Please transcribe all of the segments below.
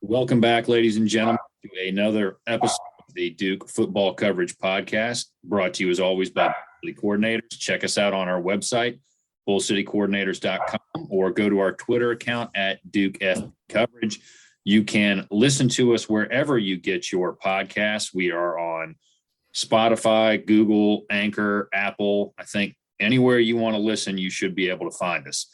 Welcome back, ladies and gentlemen, to another episode of the Duke Football Coverage Podcast, brought to you as always by Bull City Coordinators. Check us out on our website, bullcitycoordinators.com, or go to our Twitter account at Duke F Coverage. You can listen to us wherever you get your podcasts. We are on Spotify, Google, Anchor, Apple. I think anywhere you want to listen, you should be able to find us.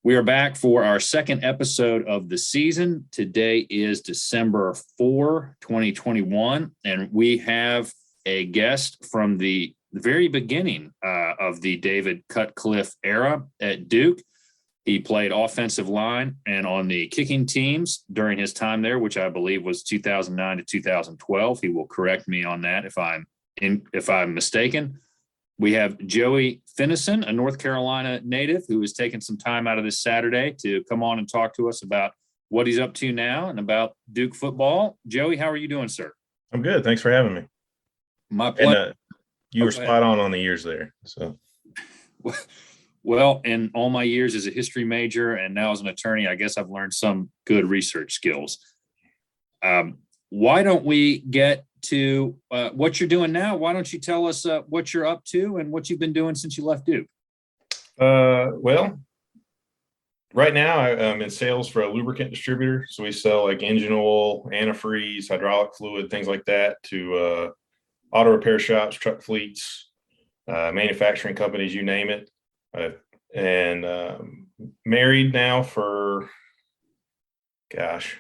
We are back for our second episode of the season. Today is December 4, 2021, and we have a guest from the very beginning of the David Cutcliffe era at Duke. He played offensive line and on the kicking teams during his time there, which I believe was 2009 to 2012. He will correct me on that if I'm mistaken. We have Joey Finison, a North Carolina native, who is taking some time out of this Saturday to come on and talk to us about what he's up to now and about Duke football. Joey, how are you doing, sir? I'm good. Thanks for having me. My pleasure. And, you were spot on the years there. So, well, in all my years as a history major and now as an attorney, I guess I've learned some good research skills. Why don't we get to what you're doing now? Why don't you tell us what you're up to and what you've been doing since you left Duke? Well, right now I'm in sales for a lubricant distributor. So we sell like engine oil, antifreeze, hydraulic fluid, things like that to auto repair shops, truck fleets, manufacturing companies, you name it. And married now for, gosh,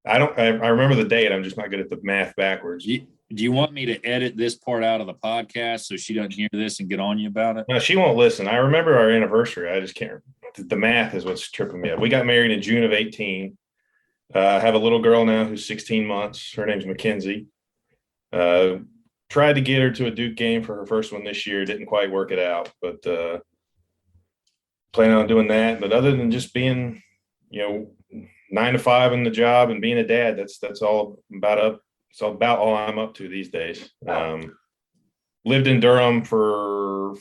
I remember the date. I'm just not good at the math backwards. Do you want me to edit this part out of the podcast so she doesn't hear this and get on you about it? No, she won't listen. I remember our anniversary. I just can't. The math is what's tripping me up. We got married in June of 18. I have a little girl now who's 16 months. Her name's Mackenzie. Tried to get her to a Duke game for her first one this year. Didn't quite work it out, but planning on doing that. But other than just being, 9 to 5 in the job and being a dad, that's all about It's about all I'm up to these days. Lived in Durham for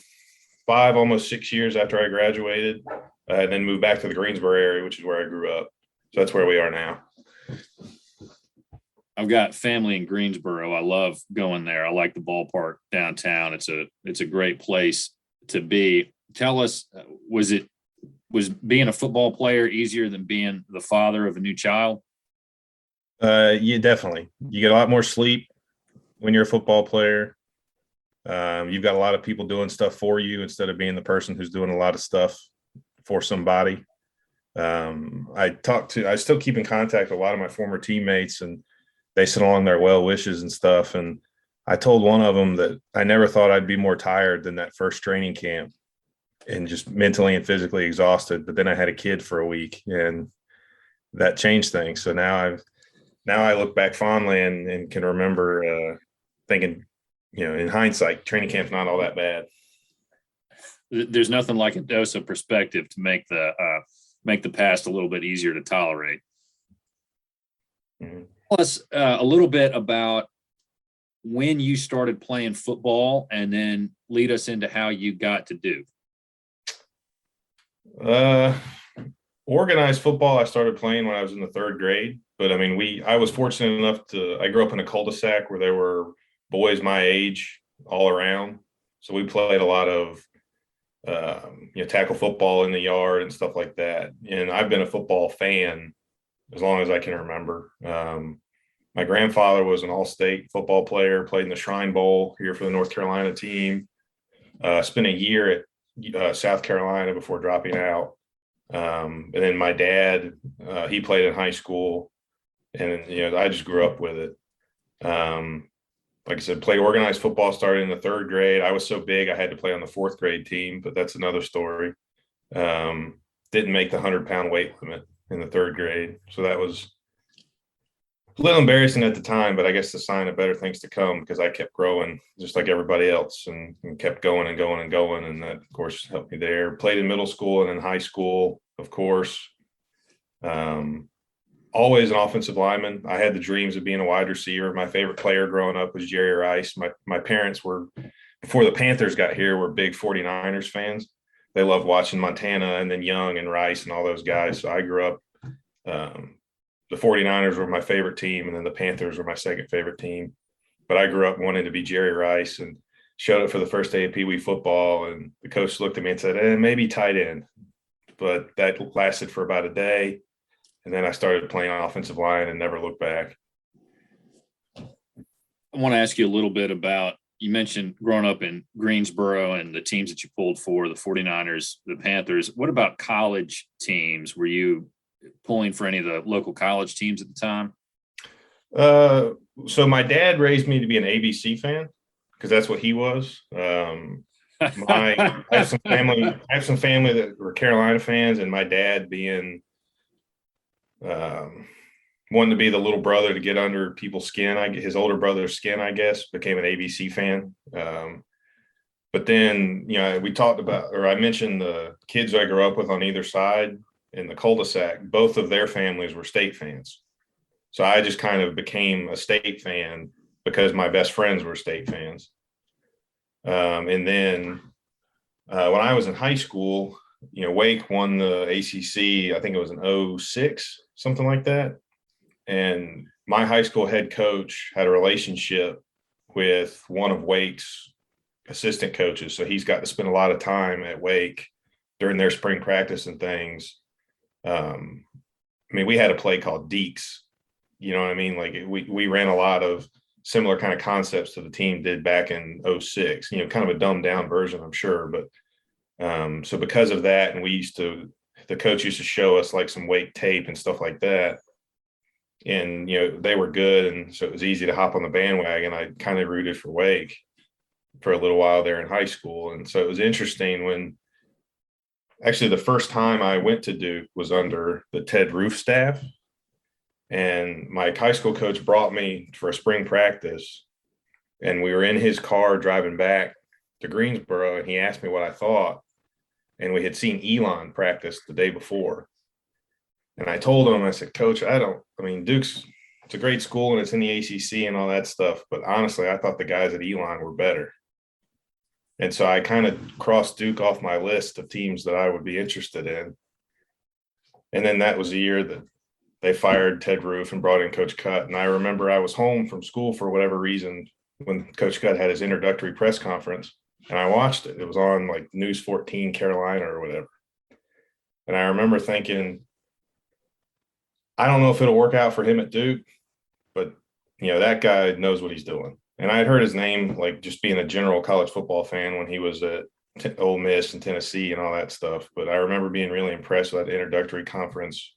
5, almost 6 years after I graduated, and then moved back to the Greensboro area, which is where I grew up. So that's where we are now. I've got family in Greensboro. I love going there. I like the ballpark downtown. It's a great place to be. Tell us, was being a football player easier than being the father of a new child? Yeah, definitely. You get a lot more sleep when you're a football player. You've got a lot of people doing stuff for you instead of being the person who's doing a lot of stuff for somebody. I still keep in contact with a lot of my former teammates, and they sent along their well wishes and stuff. And I told one of them that I never thought I'd be more tired than that first training camp and just mentally and physically exhausted. But then I had a kid for a week and that changed things. So now I look back fondly and can remember thinking, in hindsight, training camp's not all that bad. There's nothing like a dose of perspective to make the past a little bit easier to tolerate. Mm-hmm. Tell us a little bit about when you started playing football and then lead us into how you got to Duke. Organized football, I started playing when I was in the 3rd grade. But I was fortunate enough I grew up in a cul-de-sac where there were boys my age all around. So we played a lot of, tackle football in the yard and stuff like that. And I've been a football fan as long as I can remember. My grandfather was an all-state football player, played in the Shrine Bowl here for the North Carolina team. Spent a year at South Carolina before dropping out. And then my dad, he played in high school, and I just grew up with it. Like I said, played organized football, started in the 3rd grade. I was so big I had to play on the 4th grade team, but that's another story. Didn't make the 100-pound weight limit in the 3rd grade, so that was a little embarrassing at the time, but I guess the sign of better things to come, because I kept growing just like everybody else and kept going and going and going. And that, of course, helped me there. Played in middle school and in high school, of course. Always an offensive lineman. I had the dreams of being a wide receiver. My favorite player growing up was Jerry Rice. My parents were, before the Panthers got here, were big 49ers fans. They loved watching Montana and then Young and Rice and all those guys. So I grew up the the 49ers were my favorite team, and then the Panthers were my second favorite team. But I grew up wanting to be Jerry Rice and showed up for the first day of Pee Wee football. And the coach looked at me and said, maybe tight end. But that lasted for about a day. And then I started playing offensive line and never looked back. I want to ask you a little bit about, you mentioned growing up in Greensboro and the teams that you pulled for, the 49ers, the Panthers. What about college teams? Were you pulling for any of the local college teams at the time? So my dad raised me to be an ABC fan because that's what he was. I have some family that were Carolina fans, and my dad being wanting to be the little brother to get under people's skin. His older brother's skin, I guess, became an ABC fan. But then, we talked about, or I mentioned the kids I grew up with on either side in the cul-de-sac. Both of their families were State fans. So I just kind of became a State fan because my best friends were State fans. And then when I was in high school, Wake won the ACC. I think it was in 2006, something like that. And my high school head coach had a relationship with one of Wake's assistant coaches. So he's got to spend a lot of time at Wake during their spring practice and things. We had a play called Deeks. You know what I mean? Like we ran a lot of similar kind of concepts to the team did back in 2006, kind of a dumbed down version, I'm sure. But so because of that, and the coach used to show us like some Wake tape and stuff like that. And, they were good. And so it was easy to hop on the bandwagon. I kind of rooted for Wake for a little while there in high school. And so it was interesting when actually the first time I went to Duke was under the Ted Roof staff. And my high school coach brought me for a spring practice, and we were in his car driving back to Greensboro, and he asked me what I thought. And we had seen Elon practice the day before. And I told him, I said, Coach, Duke's, it's a great school and it's in the ACC and all that stuff. But honestly, I thought the guys at Elon were better. And so I kind of crossed Duke off my list of teams that I would be interested in. And then that was the year that they fired Ted Roof and brought in Coach Cutt. And I remember I was home from school for whatever reason when Coach Cutt had his introductory press conference, and I watched it. It was on like News 14 Carolina or whatever. And I remember thinking, I don't know if it'll work out for him at Duke, but that guy knows what he's doing. And I had heard his name, like just being a general college football fan when he was at Ole Miss and Tennessee and all that stuff. But I remember being really impressed with that introductory conference.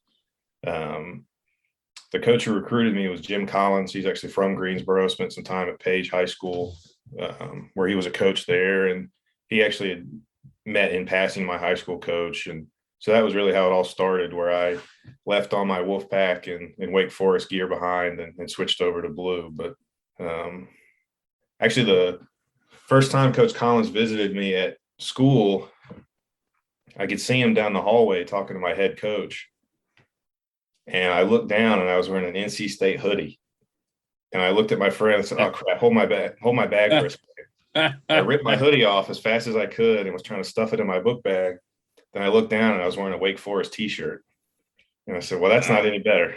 The coach who recruited me was Jim Collins. He's actually from Greensboro, spent some time at Page High School, where he was a coach there. And he actually had met in passing my high school coach. And so that was really how it all started, where I left all my Wolfpack and Wake Forest gear behind and switched over to blue. But actually the first time Coach Collins visited me at school, I could see him down the hallway talking to my head coach. And I looked down and I was wearing an NC State hoodie. And I looked at my friend and said, oh crap, hold my bag for a second. I ripped my hoodie off as fast as I could and was trying to stuff it in my book bag. Then I looked down and I was wearing a Wake Forest t-shirt. And I said, well, that's not any better.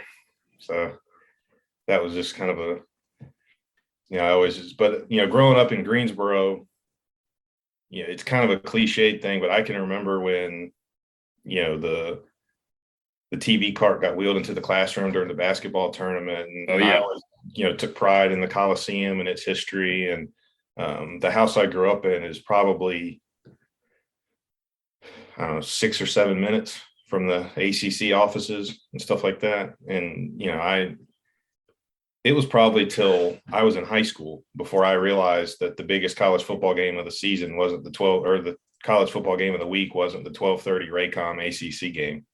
So that was just kind of growing up in Greensboro, it's kind of a cliched thing, but I can remember when, the TV cart got wheeled into the classroom during the basketball tournament. And I always, took pride in the Coliseum and its history. And the house I grew up in is probably, 6 or 7 minutes from the ACC offices and stuff like that. And, it was probably till I was in high school before I realized that the biggest college football game of the season wasn't the college football game of the week wasn't the 12:30 Raycom ACC game.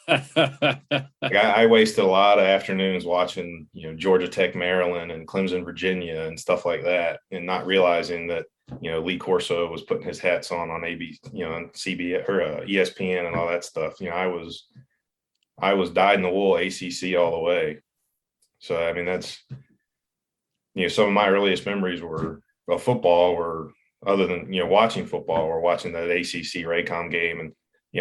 I wasted a lot of afternoons watching, Georgia Tech, Maryland, and Clemson, Virginia, and stuff like that, and not realizing that, Lee Corso was putting his hats on ABC, on CBS or ESPN and all that stuff. I was dyed in the wool ACC all the way. So that's, some of my earliest memories of football were other than watching football or watching that ACC Raycom game and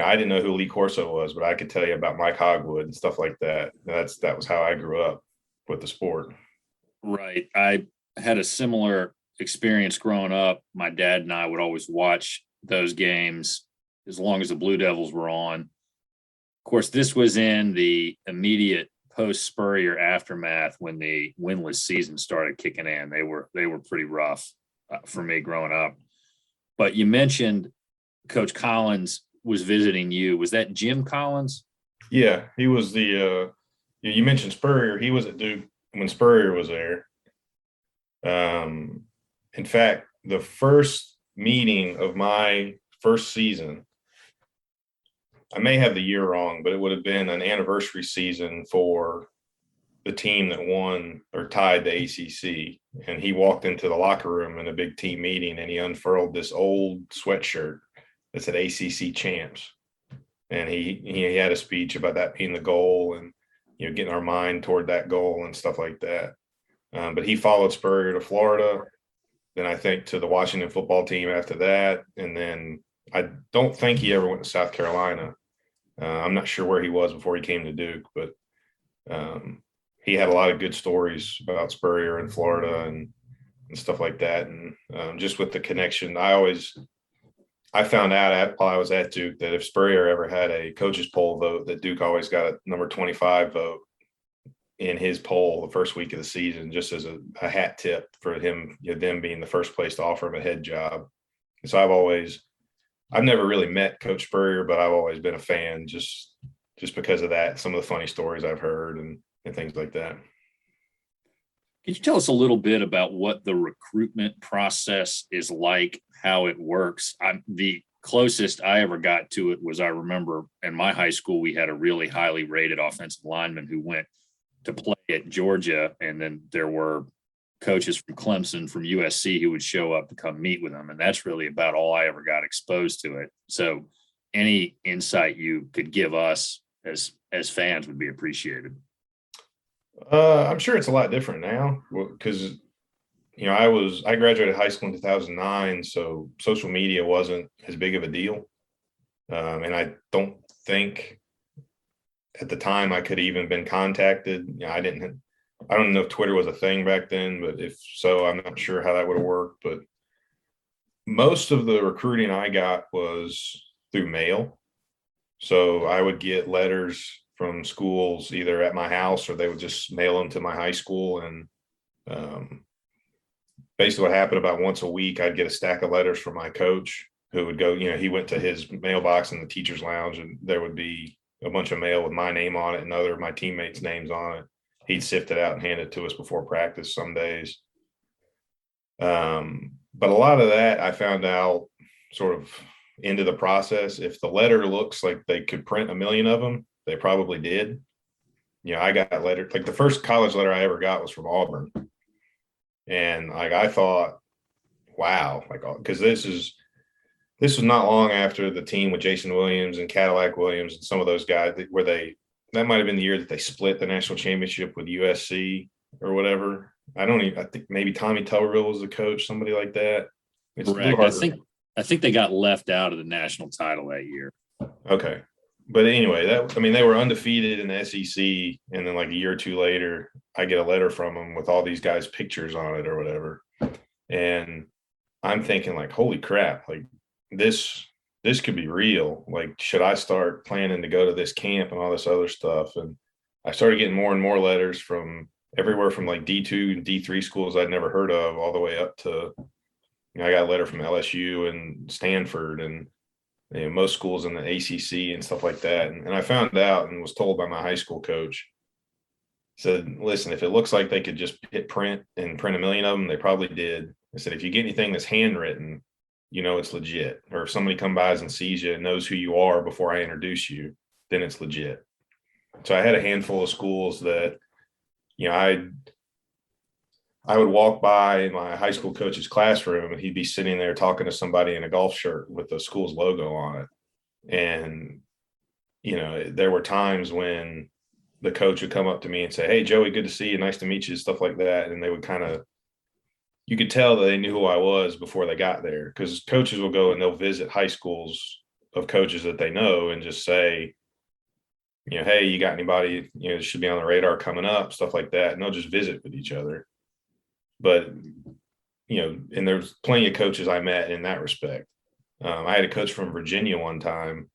I didn't know who Lee Corso was, but I could tell you about Mike Hogwood and stuff like that. That was how I grew up with the sport. Right. I had a similar experience growing up. My dad and I would always watch those games as long as the Blue Devils were on. Of course, this was in the immediate post Spurrier aftermath when the winless season started kicking in. They were pretty rough for me growing up. But you mentioned Coach Collins was visiting you. Was that Jim Collins? Yeah, he was the. You mentioned Spurrier. He was at Duke when Spurrier was there. In fact, the first meeting of my first season, I may have the year wrong, but it would have been an anniversary season for the team that won or tied the ACC. And he walked into the locker room in a big team meeting and he unfurled this old sweatshirt that said ACC champs. And he had a speech about that being the goal and, getting our mind toward that goal and stuff like that. But he followed Spurrier to Florida, then I think to the Washington football team after that. And then I don't think he ever went to South Carolina. I'm not sure where he was before he came to Duke, but he had a lot of good stories about Spurrier in Florida and stuff like that. And just with the connection, I found out while I was at Duke that if Spurrier ever had a coach's poll vote, that Duke always got a number 25 vote in his poll the first week of the season, just as a hat tip for him, them being the first place to offer him a head job. And so I've never really met Coach Spurrier, but I've always been a fan just because of that. Some of the funny stories I've heard and things like that. Can you tell us a little bit about what the recruitment process is like, how it works? The closest I ever got to it was, I remember in my high school, we had a really highly rated offensive lineman who went to play at Georgia. And then there were coaches from Clemson, from USC who would show up to come meet with them. And that's really about all I ever got exposed to it. So any insight you could give us as fans would be appreciated. I'm sure it's a lot different now because, I graduated high school in 2009, so social media wasn't as big of a deal. And I don't think at the time I could have even been contacted. I don't know if Twitter was a thing back then, but if so, I'm not sure how that would have worked. But most of the recruiting I got was through mail. So I would get letters from schools either at my house or they would just mail them to my high school. And basically what happened, about once a week, I'd get a stack of letters from my coach who would go, he went to his mailbox in the teacher's lounge and there would be a bunch of mail with my name on it and other of my teammates' names on it. He'd sift it out and hand it to us before practice some days. But a lot of that I found out sort of into the process. If the letter looks like they could print a million of them, they probably did. I got letters, like the first college letter I ever got was from Auburn. And I thought, wow, because this was not long after the team with Jason Williams and Cadillac Williams and some of those guys that might have been the year that they split the national championship with USC or whatever. I think maybe Tommy Tuberville was the coach, somebody like that. It's correct. I think they got left out of the national title that year. Okay. But anyway, they were undefeated in the SEC. And then like a year or two later, I get a letter from them with all these guys' pictures on it or whatever. And I'm thinking like, holy crap, like this could be real. Like, should I start planning to go to this camp and all this other stuff? And I started getting more and more letters from everywhere from like D2 and D3 schools I'd never heard of all the way up to, I got a letter from LSU and Stanford and most schools in the ACC and stuff like that. And I found out and was told by my high school coach, said, listen, if it looks like they could just hit print and print a million of them, they probably did. I said, if you get anything that's handwritten, it's legit. Or if somebody comes by and sees you and knows who you are before I introduce you, then it's legit. So I had a handful of schools that, I would walk by my high school coach's classroom and he'd be sitting there talking to somebody in a golf shirt with the school's logo on it. And, there were times when the coach would come up to me and say, hey, Joey, good to see you. Nice to meet you, stuff like that. And they would you could tell that they knew who I was before they got there, because coaches will go and they'll visit high schools of coaches that they know and just say, hey, you got anybody, that should be on the radar coming up, stuff like that. And they'll just visit with each other. But, and there's plenty of coaches I met in that respect. I had a coach from Virginia one time.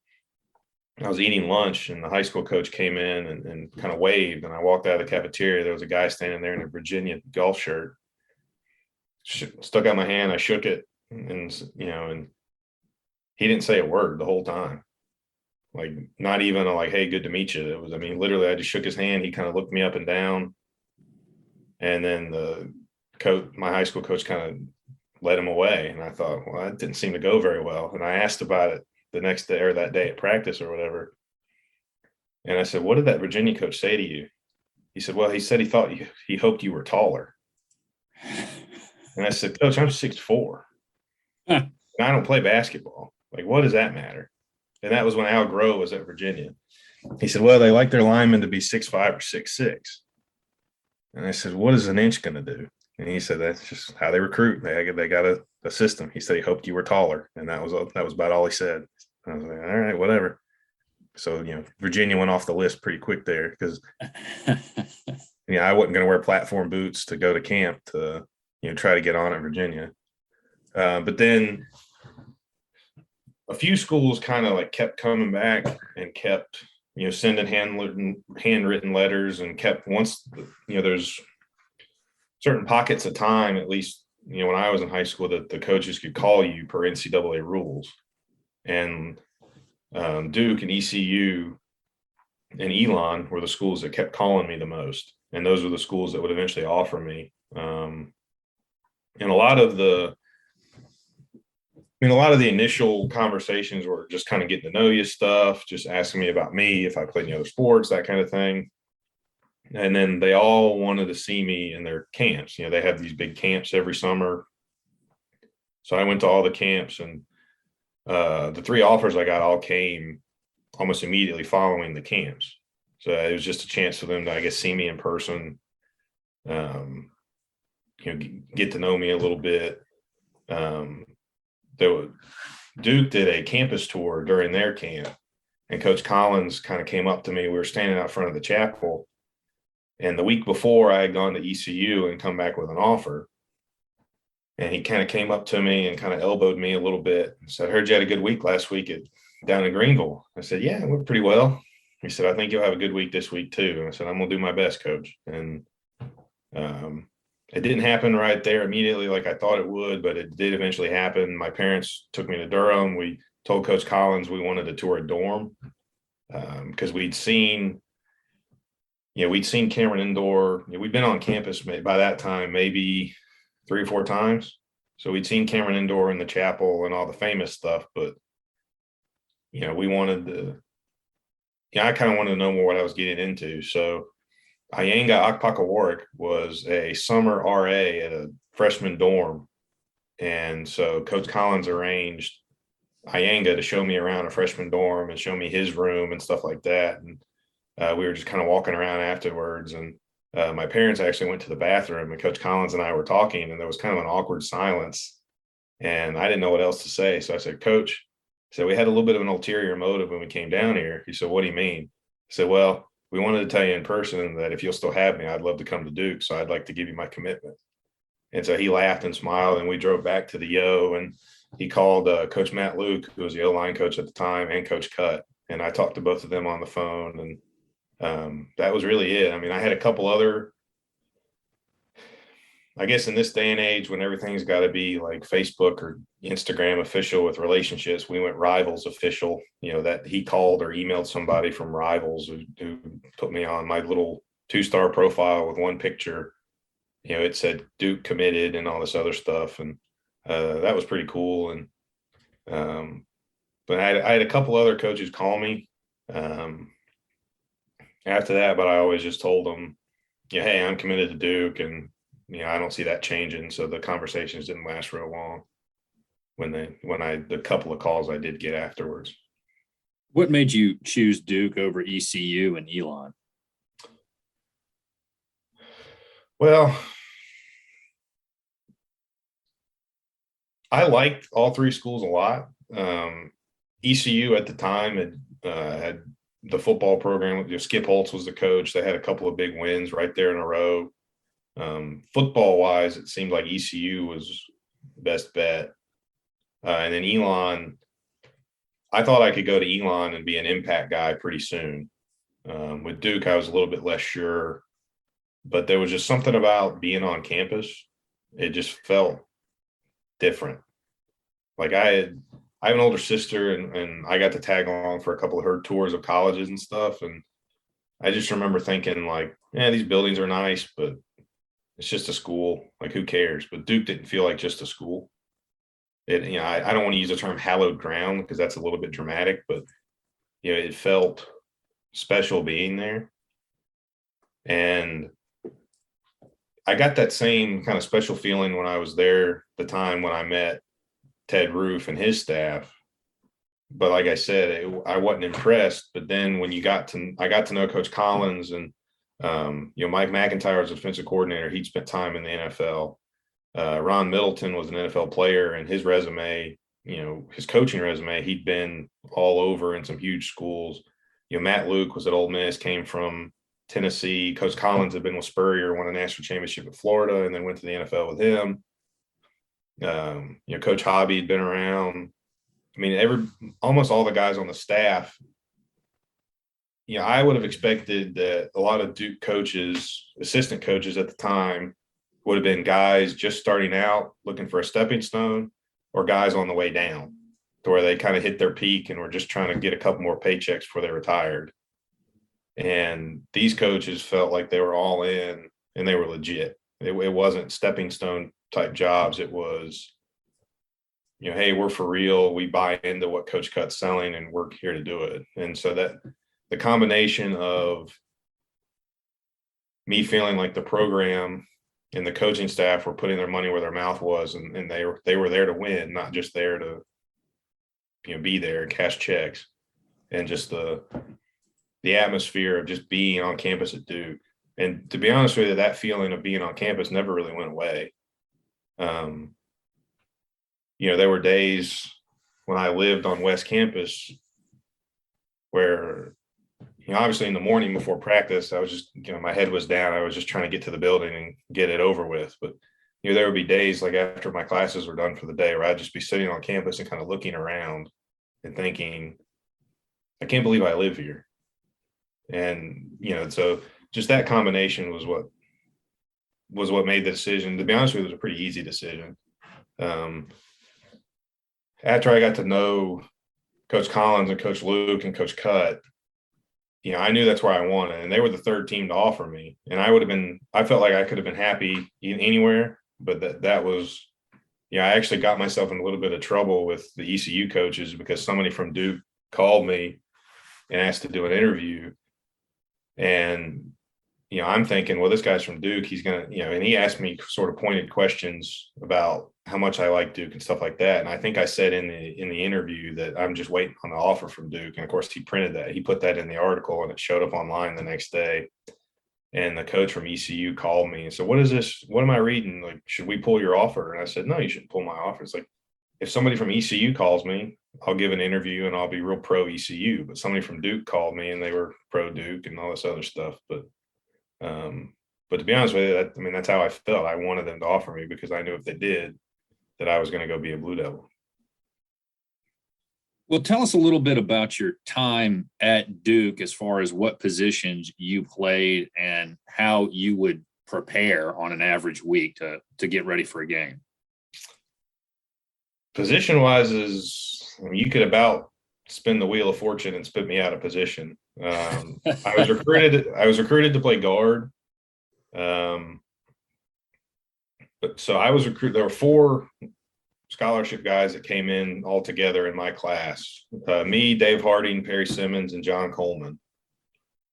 I was eating lunch and the high school coach came in and kind of waved. And I walked out of the cafeteria. There was a guy standing there in a Virginia golf shirt. Stuck out my hand. I shook it and he didn't say a word the whole time. Like, not even like, hey, good to meet you. It was, literally I just shook his hand. He kind of looked me up and down. And then the coach, my high school coach, kind of led him away. And I thought, well, that didn't seem to go very well. And I asked about it the next day or that day at practice or whatever. And I said, what did that Virginia coach say to you? He said, well, he said he hoped you were taller. And I said, Coach, I'm 6'4". And I don't play basketball. Like, what does that matter? And that was when Al Groh was at Virginia. He said, well, they like their linemen to be 6'5" or 6'6". And I said, what is an inch going to do? And he said, that's just how they recruit. They got a system. He said he hoped you were taller. And that was about all he said. I was like, all right, whatever. So, Virginia went off the list pretty quick there because, I wasn't going to wear platform boots to go to camp to, try to get on at Virginia. But then a few schools kind of like kept coming back and kept, sending handwritten letters and kept once, there's certain pockets of time, at least, when I was in high school, that the coaches could call you per NCAA rules. And Duke and ECU and Elon were the schools that kept calling me the most. And those were the schools that would eventually offer me. And a lot of the initial conversations were just kind of getting to know you stuff, just asking me about me, if I played any other sports, that kind of thing. And then they all wanted to see me in their camps. They have these big camps every summer. So I went to all the camps, and the 3 offers I got all came almost immediately following the camps. So it was just a chance for them to, I guess, see me in person, get to know me a little bit. Duke did a campus tour during their camp, and Coach Collins kind of came up to me. We were standing out front of the chapel, and the week before I had gone to ECU and come back with an offer. And he kind of came up to me and kind of elbowed me a little bit and said, I heard you had a good week last week down in Greenville. I said, yeah, it went pretty well. He said, I think you'll have a good week this week too. And I said, I'm going to do my best, Coach. And it didn't happen right there immediately like I thought it would, but it did eventually happen. My parents took me to Durham. We told Coach Collins we wanted to tour a dorm because we'd seen Cameron Indoor. We'd been on campus by that time, maybe 3 or 4 times. So we'd seen Cameron Indoor in the chapel and all the famous stuff, but we wanted to, I kind of wanted to know more what I was getting into. So Iyenga Akpakawarek was a summer RA at a freshman dorm. And so Coach Collins arranged Iyenga to show me around a freshman dorm and show me his room and stuff like that. And we were just kind of walking around afterwards, and my parents actually went to the bathroom, and Coach Collins and I were talking, and there was kind of an awkward silence, and I didn't know what else to say. So I said, Coach, we had a little bit of an ulterior motive when we came down here. He said, what do you mean? I said, well, we wanted to tell you in person that if you'll still have me, I'd love to come to Duke. So I'd like to give you my commitment. And so he laughed and smiled, and we drove back to the Yo, and he called Coach Matt Luke, who was the O-line coach at the time, and Coach Cut. And I talked to both of them on the phone, and that was really it. I had a couple other, I guess in this day and age when everything's got to be like Facebook or Instagram official with relationships, we went Rivals official, that he called or emailed somebody from Rivals who put me on my little 2-star profile with one picture. It said Duke committed and all this other stuff. And that was pretty cool. And but I had a couple other coaches call me after that, but I always just told them, hey, I'm committed to Duke, and I don't see that changing. So the conversations didn't last real long the couple of calls I did get afterwards. What made you choose Duke over ECU and Elon? Well, I liked all 3 schools a lot. ECU at the time had the football program. Skip Holtz was the coach. They had a couple of big wins right there in a row. Football wise, it seemed like ECU was the best bet. And then Elon, I thought I could go to Elon and be an impact guy pretty soon. With Duke, I was a little bit less sure, but there was just something about being on campus. It just felt different. Like I have an older sister, and I got to tag along for a couple of her tours of colleges and stuff. And I just remember thinking, like, yeah, these buildings are nice, but it's just a school. Like, who cares? But Duke didn't feel like just a school. I don't want to use the term hallowed ground because that's a little bit dramatic, but it felt special being there. And I got that same kind of special feeling when I was there the time when I met Ted Roof and his staff. But like I said, I wasn't impressed. But then when I got to know Coach Collins, and Mike McIntyre was a defensive coordinator. He'd spent time in the NFL. Ron Middleton was an NFL player, and his resume, his coaching resume, he'd been all over in some huge schools. Matt Luke was at Ole Miss, came from Tennessee. Coach Collins had been with Spurrier, won a national championship at Florida, and then went to the NFL with him. Coach Hobby had been around. I mean, almost all the guys on the staff. I would have expected that a lot of Duke coaches, assistant coaches at the time, would have been guys just starting out looking for a stepping stone, or guys on the way down to where they kind of hit their peak and were just trying to get a couple more paychecks before they retired. And these coaches felt like they were all in and they were legit. It wasn't stepping stone type jobs. It was, hey, we're for real. We buy into what Coach Cut's selling and we're here to do it. And so that the combination of me feeling like the program and the coaching staff were putting their money where their mouth was, and they were there to win, not just there to be there and cash checks, and just the atmosphere of just being on campus at Duke. And to be honest with you, that feeling of being on campus never really went away. There were days when I lived on West Campus where, obviously in the morning before practice, I was just, my head was down. I was just trying to get to the building and get it over with. But, there would be days like after my classes were done for the day where I'd just be sitting on campus and kind of looking around and thinking, I can't believe I live here. And, so just that combination was what made the decision. To be honest with you, it was a pretty easy decision. After I got to know Coach Collins and Coach Luke and Coach Cut, I knew that's where I wanted, and they were the third team to offer me. And I felt like I could have been happy anywhere, but that was, I actually got myself in a little bit of trouble with the ECU coaches because somebody from Duke called me and asked to do an interview. And, I'm thinking, well, this guy's from Duke. He's going to, and he asked me sort of pointed questions about how much I like Duke and stuff like that. And I think I said in the interview that I'm just waiting on the offer from Duke. And of course he printed that. He put that in the article and it showed up online the next day. And the coach from ECU called me and said, what is this? What am I reading? Like, should we pull your offer? And I said, no, you shouldn't pull my offer. It's like, if somebody from ECU calls me, I'll give an interview and I'll be real pro ECU. But somebody from Duke called me and they were pro Duke and all this other stuff. But to be honest with you, that's how I felt. I wanted them to offer me because I knew if they did, that I was going to go be a Blue Devil. Well, tell us a little bit about your time at Duke as far as what positions you played and how you would prepare on an average week to get ready for a game. Position-wise you could about spin the wheel of fortune and spit me out of position. I was recruited to play guard. But so I was recruited. There were 4 scholarship guys that came in all together in my class. Me, Dave Harding, Perry Simmons, and John Coleman.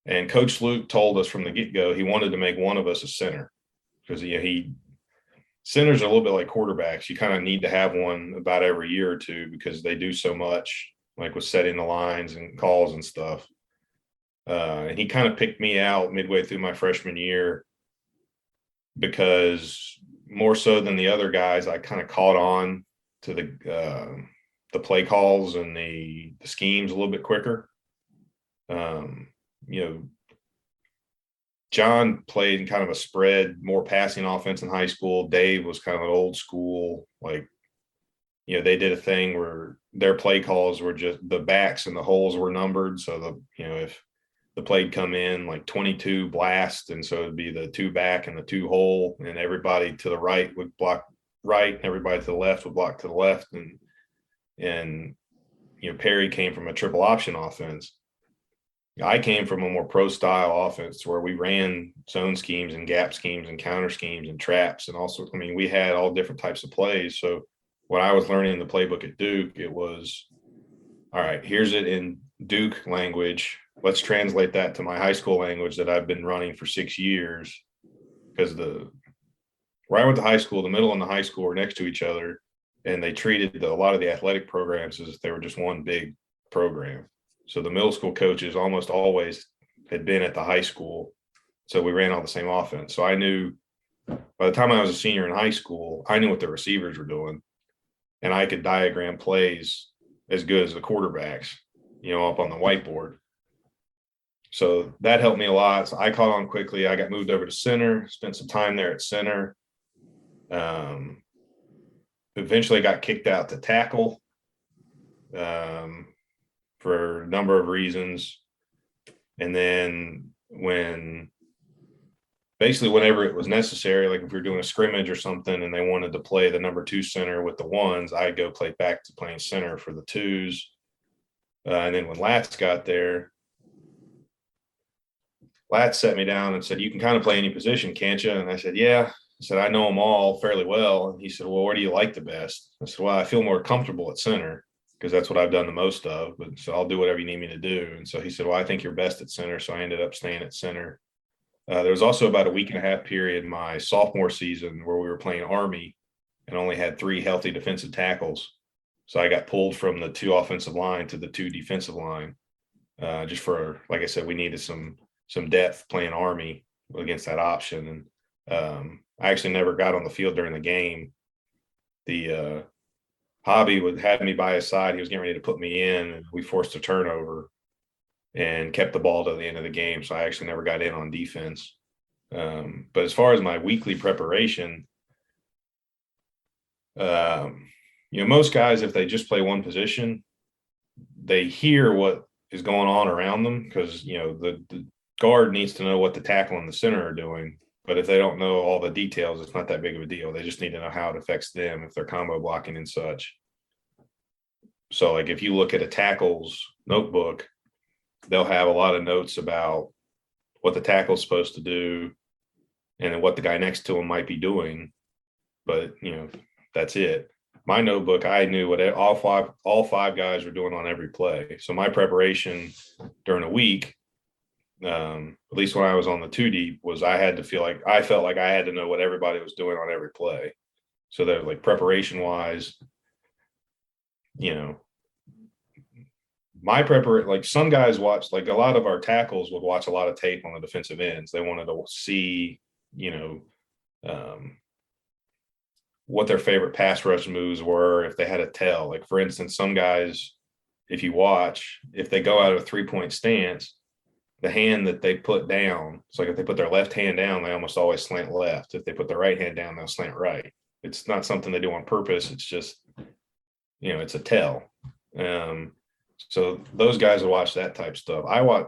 And Coach Luke told us from the get-go he wanted to make one of us a center because centers are a little bit like quarterbacks. You kind of need to have one about every year or two because they do so much, like with setting the lines and calls and stuff. And he kind of picked me out midway through my freshman year because more so than the other guys, I kind of caught on to play calls and the schemes a little bit quicker. You know, John played in kind of a spread, more passing offense in high school. Dave was kind of an old school, like, you know, they did a thing where their play calls were just the backs and the holes were numbered. So if the play'd come in like 22 blast, and so it'd be the 2 back and the 2 hole, and everybody to the right would block right, and everybody to the left would block to the left. And Perry came from a triple option offense. I came from a more pro style offense where we ran zone schemes and gap schemes and counter schemes and traps. And also, I mean, we had all different types of plays. So when I was learning the playbook at Duke, it was, all right, here's it in Duke language. Let's translate that to my high school language that I've been running for 6 years. Because where I went to high school, the middle and the high school were next to each other. And they treated a lot of the athletic programs as if they were just one big program. So the middle school coaches almost always had been at the high school. So we ran all the same offense. So I knew by the time I was a senior in high school, I knew what the receivers were doing. And I could diagram plays as good as the quarterbacks, up on the whiteboard. So that helped me a lot. So I caught on quickly. I got moved over to center, spent some time there at center. Eventually got kicked out to tackle. For a number of reasons. And then whenever it was necessary, like if we were doing a scrimmage or something and they wanted to play the number 2 center with the 1s, I'd go play back to playing center for the 2s. And then when Latz got there, Latz set me down and said, "You can kind of play any position, can't you?" And I said, "Yeah." I said, "I know them all fairly well." And he said, "Well, where do you like the best?" I said, "Well, I feel more comfortable at center, because that's what I've done the most of, but so I'll do whatever you need me to do." And so he said, "Well, I think you're best at center." So I ended up staying at center. There was also about a week and a half period my sophomore season where we were playing Army and only had 3 healthy defensive tackles. So I got pulled from the 2 offensive line to the 2 defensive line, just for, like I said, we needed some depth playing Army against that option. And I actually never got on the field during the game. The Hobby had me by his side. He was getting ready to put me in, and we forced a turnover and kept the ball to the end of the game. So I actually never got in on defense. But as far as my weekly preparation, most guys, if they just play one position, they hear what is going on around them, because, the guard needs to know what the tackle and the center are doing. But if they don't know all the details, it's not that big of a deal. They just need to know how it affects them if they're combo blocking and such. So, like, if you look at a tackle's notebook, they'll have a lot of notes about what the tackle's supposed to do and then what the guy next to him might be doing. But, that's it. My notebook, I knew what all five guys were doing on every play. So my preparation during a week, at least when I was on the 2 deep, was I felt like I had to know what everybody was doing on every play. So that, like, preparation wise, my preparation, like, some guys watch, like, a lot of our tackles would watch a lot of tape on the defensive ends. They wanted to see, what their favorite pass rush moves were, if they had a tell. Like, for instance, some guys, if you watch, if they go out of a 3-point stance, the hand that they put down, it's like if they put their left hand down, they almost always slant left. If they put their right hand down, they'll slant right. It's not something they do on purpose. It's just, it's a tell. So those guys will watch that type stuff.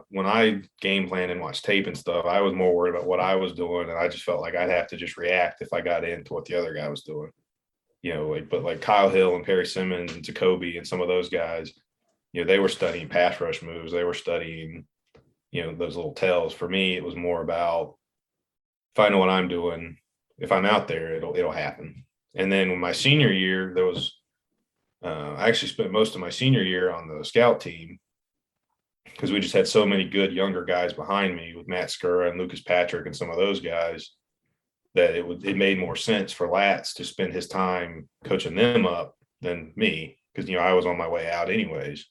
When I game plan and watch tape and stuff, I was more worried about what I was doing, and I just felt like I'd have to just react if I got into what the other guy was doing. But Kyle Hill and Perry Simmons and Jacoby and some of those guys, they were studying pass rush moves. They were studying, those little tells. For me, it was more about, if I know what I'm doing, if I'm out there, it'll happen. And then in my senior year, there was, I actually spent most of my senior year on the scout team, because we just had so many good younger guys behind me with Matt Skura and Lucas Patrick and some of those guys, that it made more sense for Latz to spend his time coaching them up than me, because, I was on my way out anyways.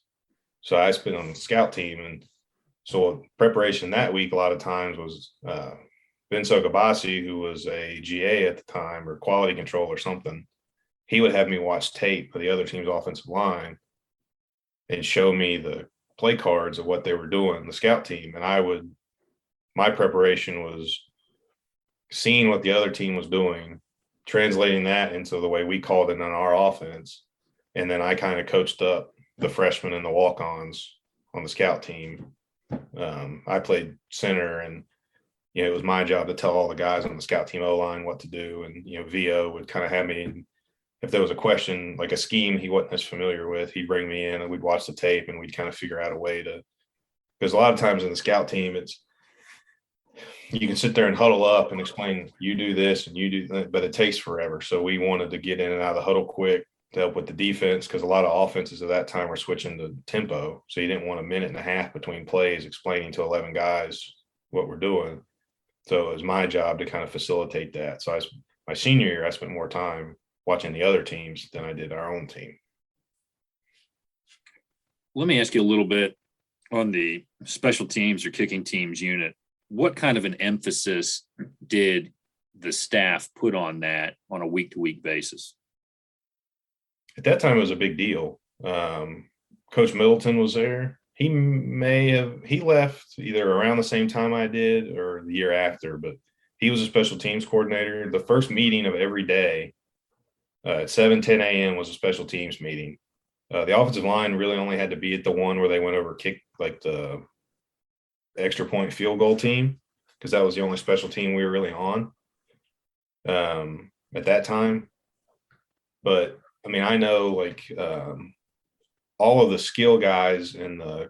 So I spent on the scout team. And so preparation that week, a lot of times, was Vince Ogabasi, who was a GA at the time, or quality control or something. He would have me watch tape of the other team's offensive line and show me the play cards of what they were doing, the scout team. And my preparation was seeing what the other team was doing, translating that into the way we called it on our offense. And then I kind of coached up the freshmen and the walk-ons on the scout team. I played center, and it was my job to tell all the guys on the scout team O-line what to do. And VO would kind of have me, and if there was a question, like a scheme he wasn't as familiar with, he'd bring me in and we'd watch the tape and we'd kind of figure out a way to, because a lot of times in the scout team, you can sit there and huddle up and explain, you do this and you do that, but it takes forever. So we wanted to get in and out of the huddle quick to help with the defense, because a lot of offenses at that time were switching to tempo. So you didn't want a minute and a half between plays explaining to 11 guys what we're doing. So it was my job to kind of facilitate that. So my senior year, I spent more time watching the other teams than I did our own team. Let me ask you a little bit on the special teams or kicking teams unit. What kind of an emphasis did the staff put on that on a week-to-week basis? At that time, it was a big deal. Coach Middleton was there. He left either around the same time I did or the year after, but he was a special teams coordinator. The first meeting of every day at 7:10 a.m. was a special teams meeting. The offensive line really only had to be at the one where they went over kick, like the extra point field goal team, because that was the only special team we were really on at that time. But I mean, I know all of the skill guys and the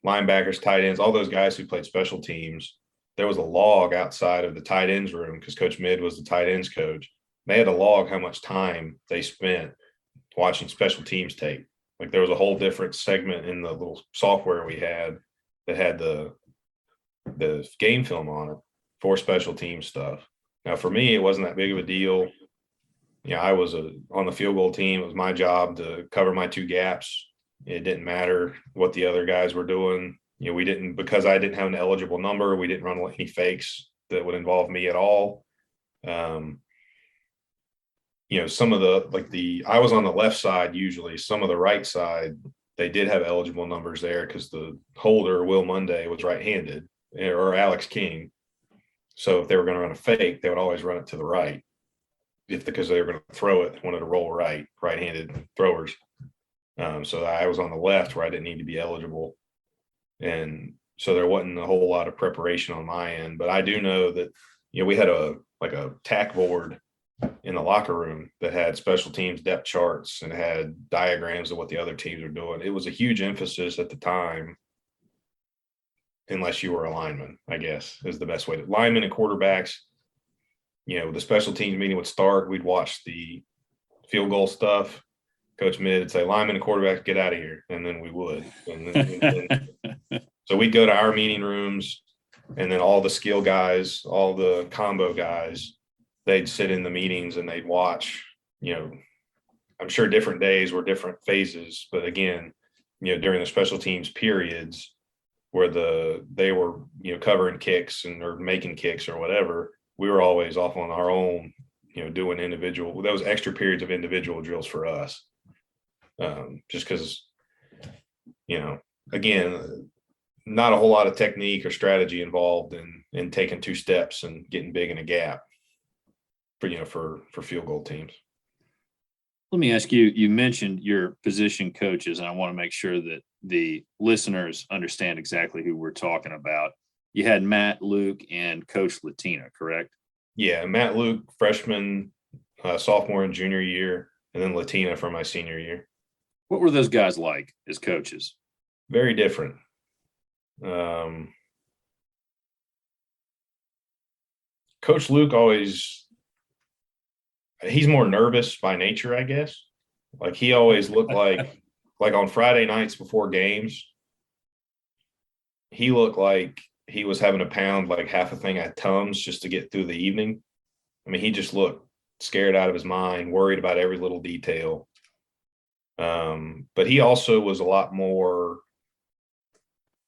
linebackers, tight ends, all those guys who played special teams, there was a log outside of the tight ends room because Coach Mid was the tight ends coach. They had to log how much time they spent watching special teams tape. Like there was a whole different segment in the little software we had that had the game film on it for special team stuff. Now, for me, it wasn't that big of a deal. I was on the field goal team. It was my job to cover my two gaps. It didn't matter what the other guys were doing. We didn't, because I didn't have an eligible number, we didn't run any fakes that would involve me at all. Some of I was on the left side usually. Some of the right side, they did have eligible numbers there because the holder, Will Monday, was right-handed, or Alex King. So if they were going to run a fake, they would always run it to the right. Because they were going to throw it, they wanted to roll right-handed throwers. So I was on the left where I didn't need to be eligible. And so there wasn't a whole lot of preparation on my end. But I do know that, we had a tack board in the locker room that had special teams depth charts and had diagrams of what the other teams were doing. It was a huge emphasis at the time, unless you were a lineman, I guess, is the best way to. Linemen and quarterbacks, the special teams meeting would start. We'd watch the field goal stuff. Coach Mid would say, linemen and quarterbacks, get out of here. And then we would. So we'd go to our meeting rooms, and then all the skill guys, all the combo guys, they'd sit in the meetings and they'd watch. I'm sure different days were different phases, but again, during the special teams periods where they were, covering kicks or making kicks or whatever, we were always off on our own, doing those extra periods of individual drills for us. Just because, again, not a whole lot of technique or strategy involved in taking two steps and getting big in a gap for field goal teams. Let me ask you, you mentioned your position coaches, and I want to make sure that the listeners understand exactly who we're talking about. You had Matt, Luke, and Coach Latina, correct? Yeah, Matt, Luke, freshman, sophomore and junior year, and then Latina for my senior year. What were those guys like as coaches? Very different. Coach Luke he's more nervous by nature, I guess. Like he always looked like on Friday nights before games, he looked like he was having to pound like half a thing at Tums just to get through the evening. I mean, he just looked scared out of his mind, worried about every little detail. But he also was a lot more,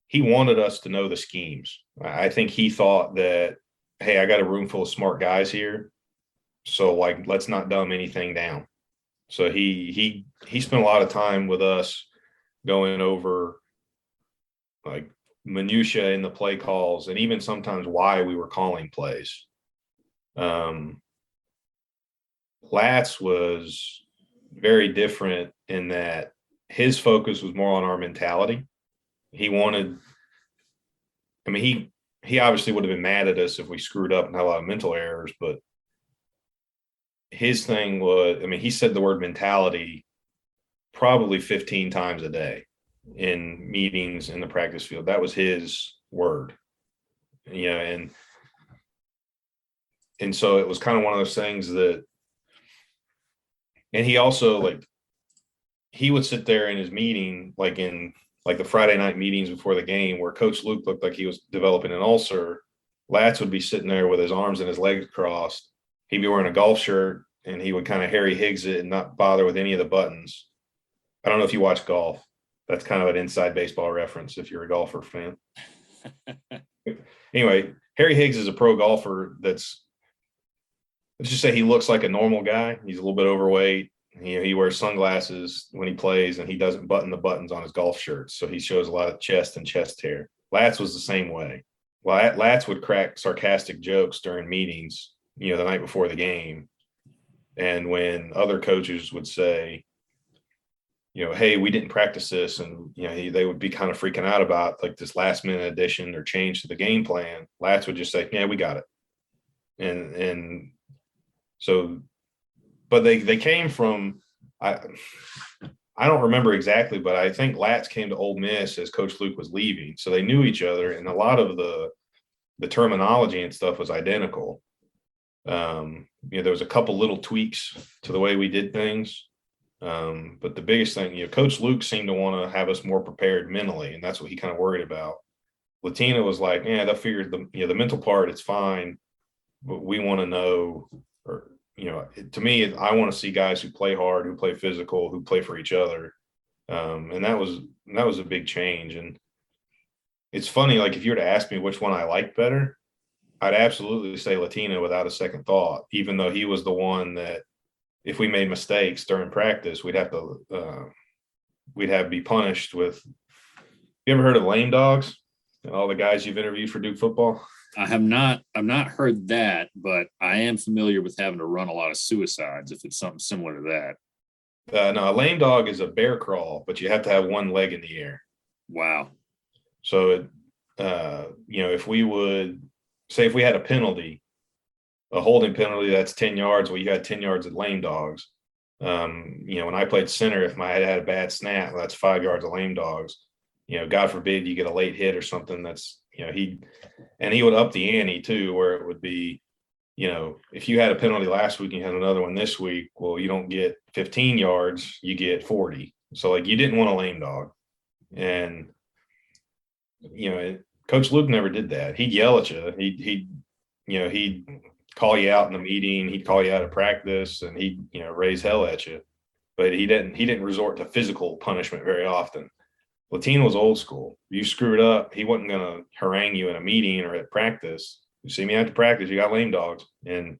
he wanted us to know the schemes. I think he thought that, hey, I got a room full of smart guys here, so let's not dumb anything down. So he spent a lot of time with us going over like minutia in the play calls and even sometimes why we were calling plays. Latz was very different in that his focus was more on our mentality. He wanted, I mean, he obviously would have been mad at us if we screwed up and had a lot of mental errors, but his thing was, I mean, he said the word mentality probably 15 times a day in meetings in the practice field. That was his word, you know, and so it was kind of one of those things that, and he also like, he would sit there in his meeting, like in like the Friday night meetings before the game where Coach Luke looked like he was developing an ulcer. Latz would be sitting there with his arms and his legs crossed. He'd be wearing a golf shirt and he would kind of Harry Higgs it and not bother with any of the buttons. I don't know if you watch golf. That's kind of an inside baseball reference if you're a golfer fan. Anyway, Harry Higgs is a pro golfer let's just say he looks like a normal guy. He's a little bit overweight. He wears sunglasses when he plays and he doesn't button the buttons on his golf shirts. So he shows a lot of chest and chest hair. Latz was the same way. Latz would crack sarcastic jokes during meetings, the night before the game. And when other coaches would say, hey, we didn't practice this. And, they would be kind of freaking out about like this last minute addition or change to the game plan. Latz would just say, yeah, we got it. And so, but they came from, I don't remember exactly, but I think Latz came to Ole Miss as Coach Luke was leaving. So they knew each other and a lot of the terminology and stuff was identical. There was a couple little tweaks to the way we did things. But the biggest thing, Coach Luke seemed to want to have us more prepared mentally, and that's what he kind of worried about. Latina was like, yeah, they'll figure the mental part, it's fine, but we want to know, or to me, I want to see guys who play hard, who play physical, who play for each other. And that was a big change. And it's funny, like if you were to ask me which one I liked better, I'd absolutely say Latina without a second thought, even though he was the one that if we made mistakes during practice, we'd have to be punished with. You ever heard of lame dogs and all the guys you've interviewed for Duke football? I've not heard that, but I am familiar with having to run a lot of suicides if it's something similar to that. No, a lame dog is a bear crawl, but you have to have one leg in the air. Wow. So, if we would say if we had a penalty, a holding penalty that's 10 yards, well, you had 10 yards of lame dogs. When I played center, if I had a bad snap, that's 5 yards of lame dogs. God forbid you get a late hit or something that's, he would up the ante too, where it would be, if you had a penalty last week and you had another one this week, well, you don't get 15 yards, you get 40. So like you didn't want a lame dog. And, Coach Luke never did that. He'd yell at you. He'd call you out in the meeting. He'd call you out at practice and he'd, raise hell at you. But he didn't resort to physical punishment very often. Latina was old school. You screwed up, he wasn't going to harangue you in a meeting or at practice. You see me after practice, you got lame dogs. And,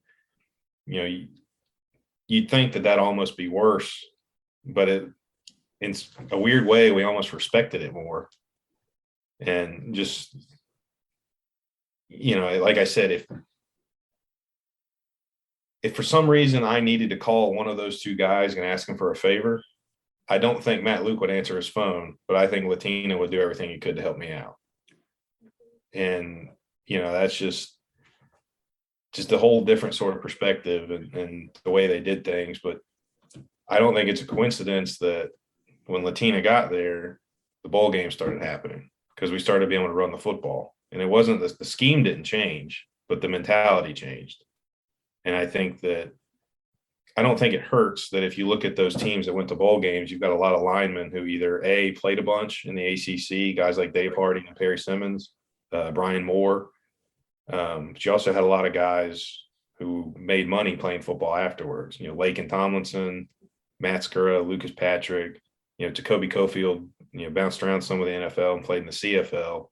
you'd think that almost be worse, but in a weird way, we almost respected it more. And just, like I said, if for some reason I needed to call one of those two guys and ask him for a favor, I don't think Matt Luke would answer his phone, but I think Latina would do everything he could to help me out. And, that's just a whole different sort of perspective and the way they did things. But I don't think it's a coincidence that when Latina got there, the bowl game started happening because we started being able to run the football. And it wasn't the scheme didn't change, but the mentality changed. And I don't think it hurts that if you look at those teams that went to bowl games, you've got a lot of linemen who either played a bunch in the ACC, guys like Dave Harding and Perry Simmons, Brian Moore. But you also had a lot of guys who made money playing football afterwards. Laken Tomlinson, Matt Skura, Lucas Patrick, Jacoby Cofield, bounced around some of the NFL and played in the CFL.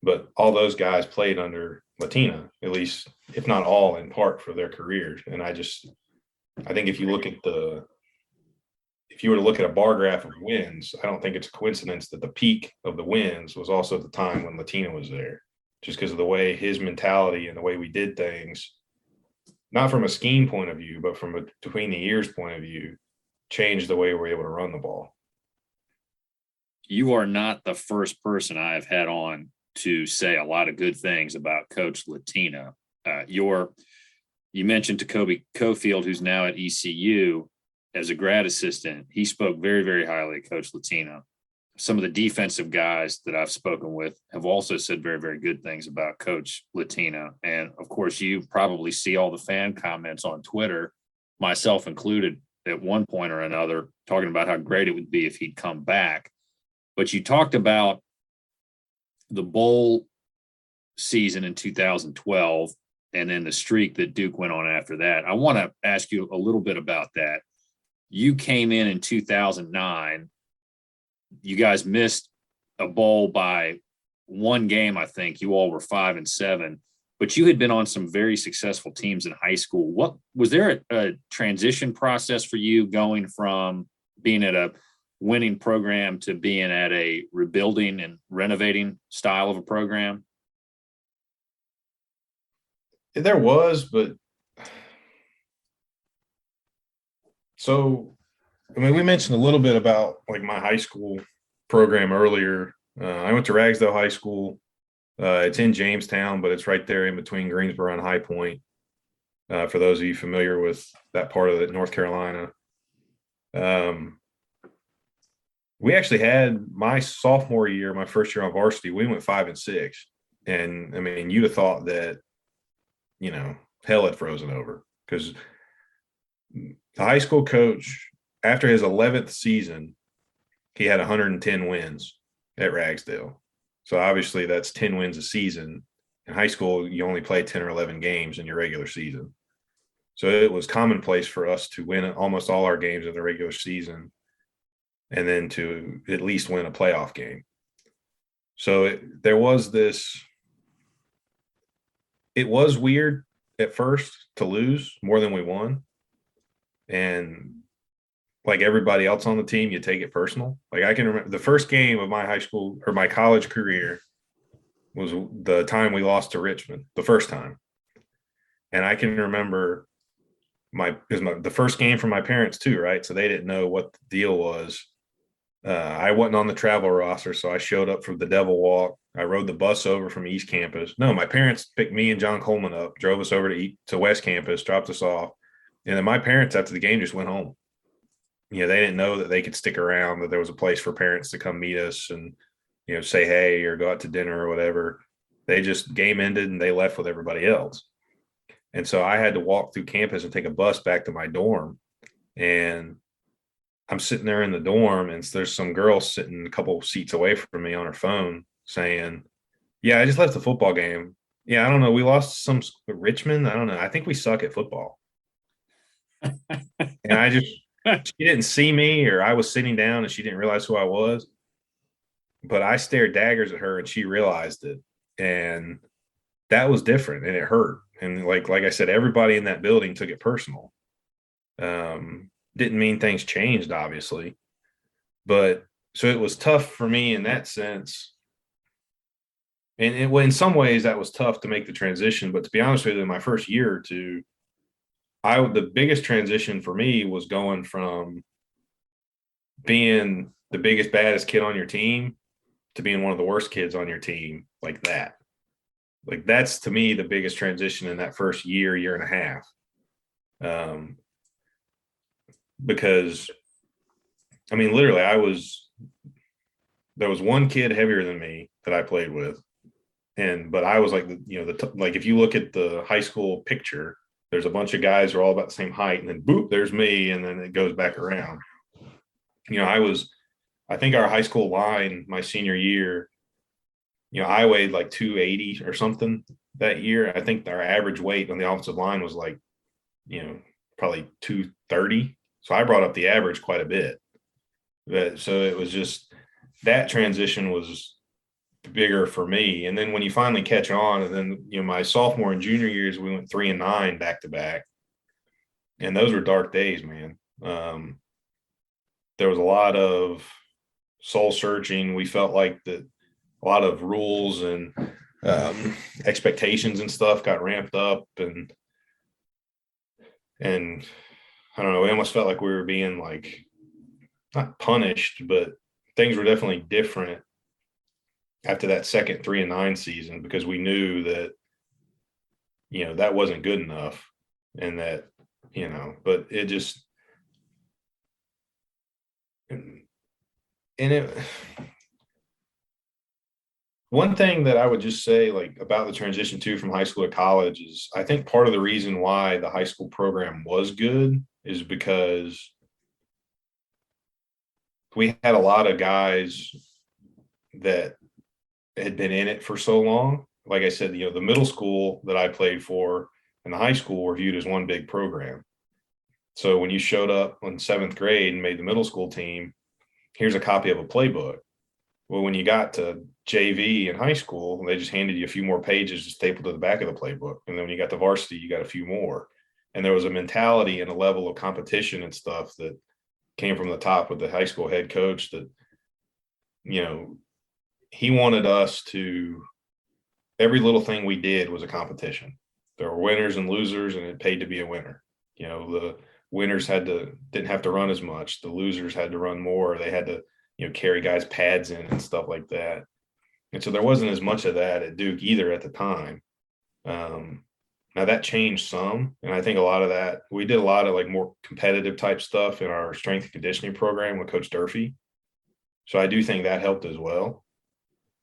But all those guys played under Latina, at least, if not all, in part for their careers. And I think if you look at if you were to look at a bar graph of wins, I don't think it's a coincidence that the peak of the wins was also the time when Latina was there, just because of the way his mentality and the way we did things, not from a scheme point of view, but from a between the years point of view, changed the way we're able to run the ball. You are not the first person I have had on to say a lot of good things about Coach Latina. You mentioned Jacoby Cofield, who's now at ECU as a grad assistant. He spoke very, very highly of Coach Latina. Some of the defensive guys that I've spoken with have also said very, very good things about Coach Latina. And of course, you probably see all the fan comments on Twitter, myself included, at one point or another, talking about how great it would be if he'd come back. But you talked about the bowl season in 2012 and then the streak that Duke went on after that. I want to ask you a little bit about that. You came in 2009. You guys missed a bowl by one game, I think. You all were 5-7, but you had been on some very successful teams in high school. What was there a transition process for you going from being at a winning program to being at a rebuilding and renovating style of a program? There was, but so, I mean, we mentioned a little bit about like my high school program earlier. I went to Ragsdale High School. It's in Jamestown, but it's right there in between Greensboro and High Point. For those of you familiar with that part of North Carolina. We actually had my sophomore year, my first year on varsity, we went 5-6. And I mean, you'd have thought that, hell had frozen over, because the high school coach, after his 11th season, he had 110 wins at Ragsdale. So obviously that's 10 wins a season. In high school, you only play 10 or 11 games in your regular season. So it was commonplace for us to win almost all our games in the regular season and then to at least win a playoff game. So there was this – it was weird at first to lose more than we won. And like everybody else on the team, you take it personal. Like I can remember the first game of my high school or my college career was the time we lost to Richmond, the first time. And I can remember the first game for my parents too, right? So they didn't know what the deal was. I wasn't on the travel roster, so I showed up for the Devil Walk. I rode the bus over from East Campus. No, my parents picked me and John Coleman up, drove us over to West Campus, dropped us off. And then my parents after the game just went home. They didn't know that they could stick around, that there was a place for parents to come meet us and, say hey or go out to dinner or whatever. They just game ended and they left with everybody else. And so I had to walk through campus and take a bus back to my dorm. And I'm sitting there in the dorm and there's some girl sitting a couple seats away from me on her phone saying, yeah, I just left the football game. Yeah, I don't know. We lost some Richmond. I don't know. I think we suck at football. And she didn't see me, or I was sitting down and she didn't realize who I was. But I stared daggers at her and she realized it. And that was different and it hurt. And like I said, everybody in that building took it personal. Didn't mean things changed, obviously. But so it was tough for me in that sense. And in some ways that was tough to make the transition. But to be honest with you, in my first year or two, the biggest transition for me was going from being the biggest, baddest kid on your team to being one of the worst kids on your team, like that. Like that's to me the biggest transition in that first year and a half. Because I mean, literally there was one kid heavier than me that I played with. But I was like, like if you look at the high school picture, there's a bunch of guys who are all about the same height, and then boop, there's me, and then it goes back around. I think our high school line my senior year, I weighed like 280 or something that year. I think our average weight on the offensive line was like, probably 230. So I brought up the average quite a bit. So it was just that transition was bigger for me. And then when you finally catch on, and then, my sophomore and junior years, we went 3-9 back to back. And those were dark days, man. there was a lot of soul searching. We felt like that a lot of rules and expectations and stuff got ramped up, and I don't know, we almost felt like we were being like not punished, but things were definitely different after that second 3-9 season, because we knew that, you know, that wasn't good enough, and that, you know, but it just, and it, one thing that I would just say, like, about the transition too from high school to college is, I think part of the reason why the high school program was good is because we had a lot of guys that had been in it for so long. Like I said, you know, the middle school that I played for and the high school were viewed as one big program. So when you showed up in 7th grade and made the middle school team, here's a copy of a playbook. Well, when you got to JV in high school, they just handed you a few more pages stapled to the back of the playbook. And then when you got to varsity, you got a few more. And there was a mentality and a level of competition and stuff that came from the top with the high school head coach that, you know, he wanted us to, every little thing we did was a competition. There were winners and losers, and it paid to be a winner. You know, the winners didn't have to run as much. The losers had to run more. They had to, you know, carry guys' pads in and stuff like that. And so there wasn't as much of that at Duke either at the time. Now that changed some. And I think a lot of that, we did a lot of like more competitive type stuff in our strength and conditioning program with Coach Durfee. So I do think that helped as well.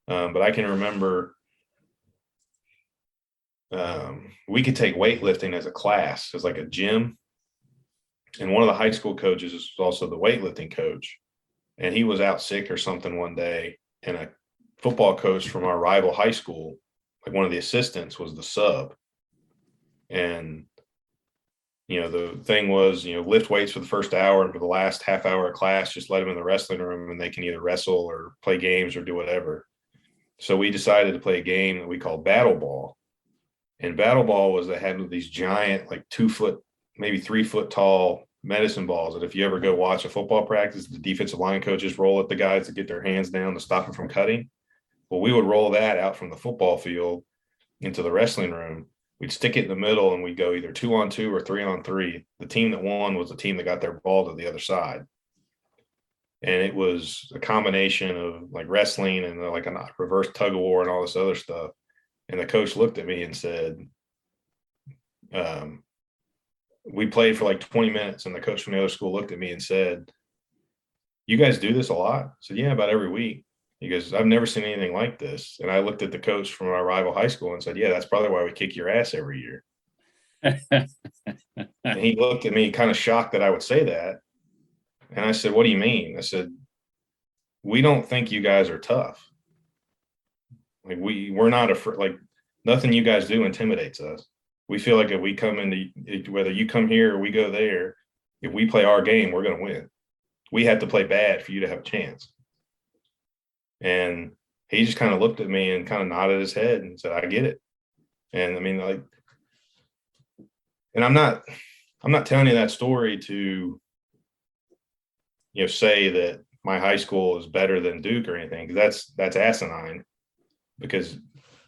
But I can remember we could take weightlifting as a class, as like a gym. And one of the high school coaches was also the weightlifting coach. And he was out sick or something one day. And a football coach from our rival high school, like one of the assistants, was the sub. And, you know, the thing was, you know, lift weights for the first hour, and for the last half hour of class, just let them in the wrestling room and they can either wrestle or play games or do whatever. So we decided to play a game that we called battle ball. And battle ball was, they had these giant, like 2 foot, maybe 3 foot tall medicine balls that if you ever go watch a football practice, the defensive line coaches roll at the guys to get their hands down to stop them from cutting. Well, we would roll that out from the football field into the wrestling room. We'd stick it in the middle and we'd go either 2-on-2 or 3-on-3. The team that won was the team that got their ball to the other side. And it was a combination of like wrestling and like a reverse tug of war and all this other stuff. And the coach looked at me and said, we played for like 20 minutes. And the coach from the other school looked at me and said, "You guys do this a lot?" I said, "Yeah, about every week." He goes, "I've never seen anything like this." And I looked at the coach from our rival high school and said, "Yeah, that's probably why we kick your ass every year." And he looked at me kind of shocked that I would say that. And I said, "What do you mean?" I said, "We don't think you guys are tough. Like we're not afraid, like nothing you guys do intimidates us. We feel like if we come into, whether you come here or we go there, if we play our game, we're going to win. We have to play bad for you to have a chance." And he just kind of looked at me and kind of nodded his head and said, "I get it." And I mean, like, and I'm not telling you that story to, you know, say that my high school is better than Duke or anything, because that's asinine, because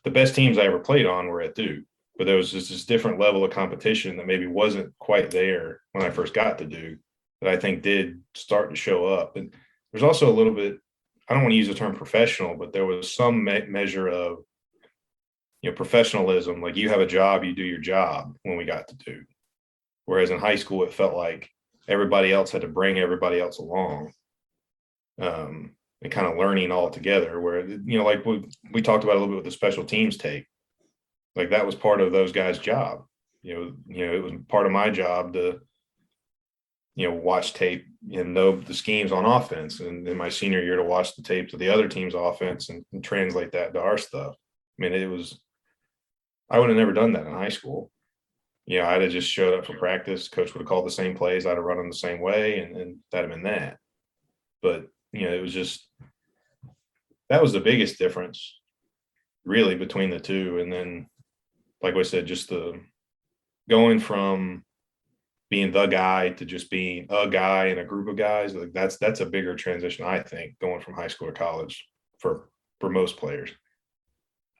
the best teams I ever played on were at Duke. But there was just this different level of competition that maybe wasn't quite there when I first got to Duke, that I think did start to show up. And there's also a little bit, I don't want to use the term professional, but there was some measure of, you know, professionalism. Like, you have a job, you do your job when we got to Duke. Whereas in high school, it felt like everybody else had to bring everybody else along, and kind of learning all together, where, you know, like we talked about a little bit with the special teams tape. Like, that was part of those guys' job. You know, it was part of my job to, you know, watch tape and know the schemes on offense. And in my senior year, to watch the tape to the other team's offense and translate that to our stuff. I mean, I would have never done that in high school. You know, I'd have just showed up for practice. Coach would have called the same plays. I'd have run them the same way, and that'd have been that. But, you know, it was just, that was the biggest difference really between the two. And then, like I said, just the going from being the guy to just being a guy in a group of guys. Like that's a bigger transition, I think, going from high school to college for most players.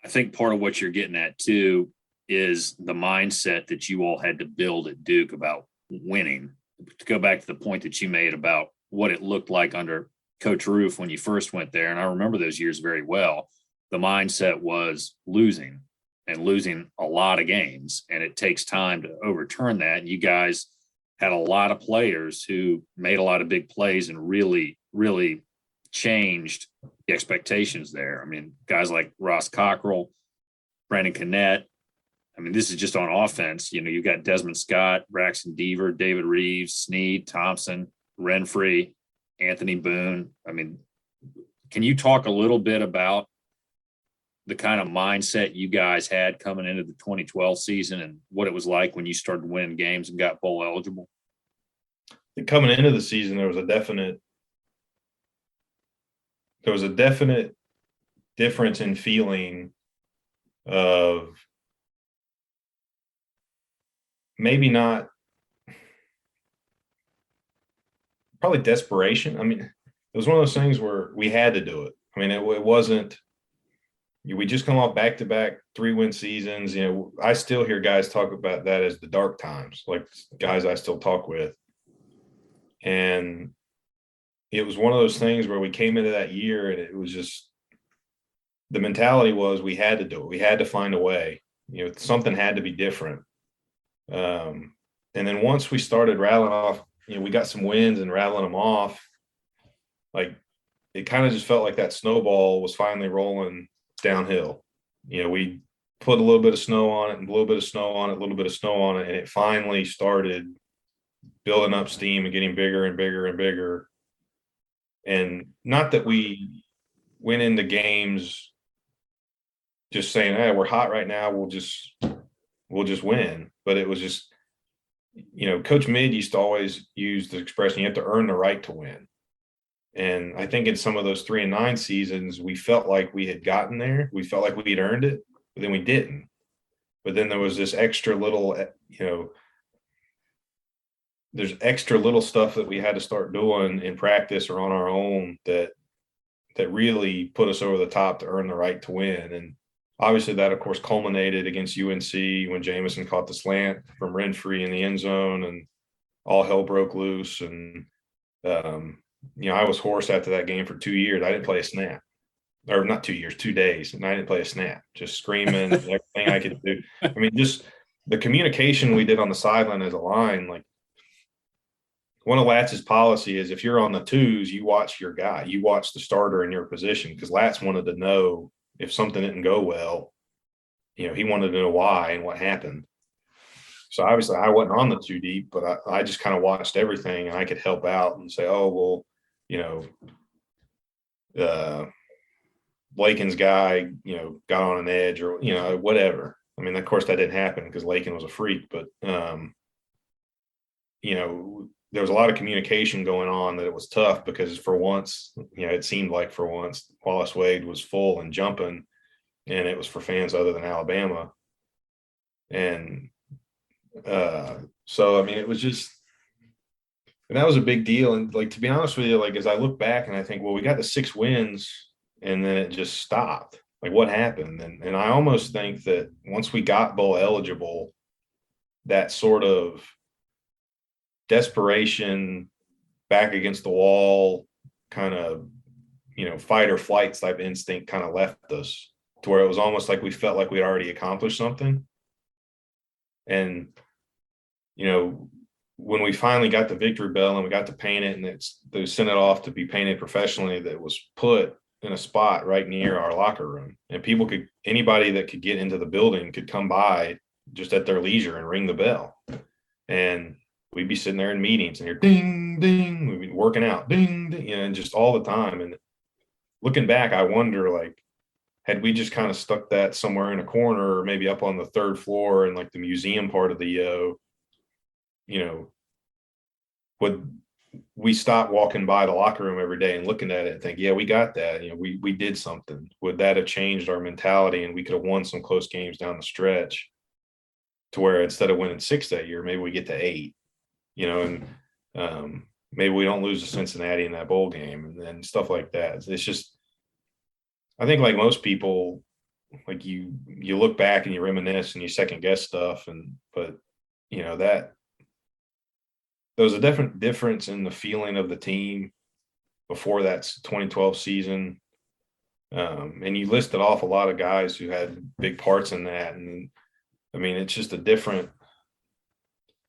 I think part of what you're getting at too is the mindset that you all had to build at Duke about winning. To go back to the point that you made about what it looked like under Coach Roof when you first went there, and I remember those years very well. The mindset was losing and losing a lot of games, and it takes time to overturn that. And you guys had a lot of players who made a lot of big plays and really, really changed the expectations there. I mean, guys like Ross Cockrell, Brandon Cannett. I mean, this is just on offense. You know, you've got Desmond Scott, Braxton Deaver, David Reeves, Snead, Thompson, Renfrey, Anthony Boone. I mean, can you talk a little bit about the kind of mindset you guys had coming into the 2012 season and what it was like when you started winning games and got bowl eligible? Coming into the season, there was a definite difference in feeling of maybe not probably desperation. I mean, it was one of those things where we had to do it. I mean, it wasn't, we just come off back-to-back 3-win seasons. You know, I still hear guys talk about that as the dark times, like guys I still talk with. And it was one of those things where we came into that year and it was just, the mentality was we had to do it. We had to find a way. You know, something had to be different. And then once we started rattling off, you know, we got some wins and rattling them off, like it kind of just felt like that snowball was finally rolling downhill. You know, we put a little bit of snow on it and a little bit of snow on it, a little bit of snow on it, and it finally started building up steam and getting bigger and bigger and bigger. And not that we went into games just saying, hey, we're hot right now, we'll just win. But it was just, you know, Coach Mid used to always use the expression, you have to earn the right to win. And I think in some of those 3-9 seasons, we felt like we had gotten there. We felt like we'd earned it, but then we didn't. But then there was this extra little, you know, there's extra little stuff that we had to start doing in practice or on our own that really put us over the top to earn the right to win. And obviously that, of course, culminated against UNC when Jamison caught the slant from Renfrey in the end zone and all hell broke loose. And, you know, I was hoarse after that game for 2 years. I didn't play a snap. Or not 2 years, 2 days. And I didn't play a snap, just screaming, everything I could do. I mean, just the communication we did on the sideline as a line, like one of Latz's policy is if you're on the twos, you watch your guy, you watch the starter in your position, because Latz wanted to know if something didn't go well, you know, he wanted to know why and what happened. So obviously I wasn't on the 2 deep, but I just kind of watched everything and I could help out and say, oh, well, you know, Lakin's guy, you know, got on an edge or, you know, whatever. I mean, of course that didn't happen because Lakin was a freak, but, you know, there was a lot of communication going on that it was tough because for once, you know, it seemed like for once Wallace Wade was full and jumping, and it was for fans other than Alabama. And so, I mean, it was just, and that was a big deal. And like, to be honest with you, like, as I look back and I think, well, we got the 6 wins and then it just stopped. Like, what happened? And I almost think that once we got bowl eligible, that sort of desperation, back against the wall, kind of, you know, fight or flight type instinct kind of left us to where it was almost like we felt like we'd already accomplished something. And, you know, when we finally got the victory bell and we got to paint it and they sent it off to be painted professionally, that was put in a spot right near our locker room, and anybody that could get into the building could come by just at their leisure and ring the bell. And we'd be sitting there in meetings and hear ding, ding, we'd be working out, ding, ding, you know, and just all the time. And looking back, I wonder, like, had we just kind of stuck that somewhere in a corner or maybe up on the 3rd floor in like the museum part of the you know, would we stop walking by the locker room every day and looking at it and think, yeah, we got that, you know, we did something? Would that have changed our mentality and we could have won some close games down the stretch to where instead of winning 6 that year, maybe we get to 8? and maybe we don't lose to Cincinnati in that bowl game and stuff like that. It's just, I think like most people, like you look back and you reminisce and you second guess stuff. But that there was a different difference in the feeling of the team before that 2012 season. And you listed off a lot of guys who had big parts in that. And I mean, it's just a different,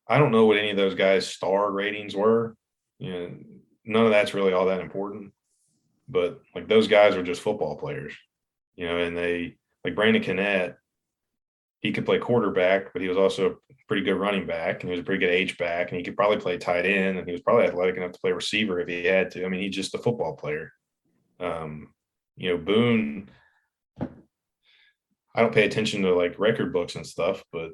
I don't know what any of those guys' star ratings were. None of that's really all that important. But like those guys were just football players, and they, like Brandon Cannett, he could play quarterback, but he was also a pretty good running back, and he was a pretty good H-back, and he could probably play tight end, and he was probably athletic enough to play receiver if he had to. I mean, he's just a football player. Boone, I don't pay attention to like record books and stuff, but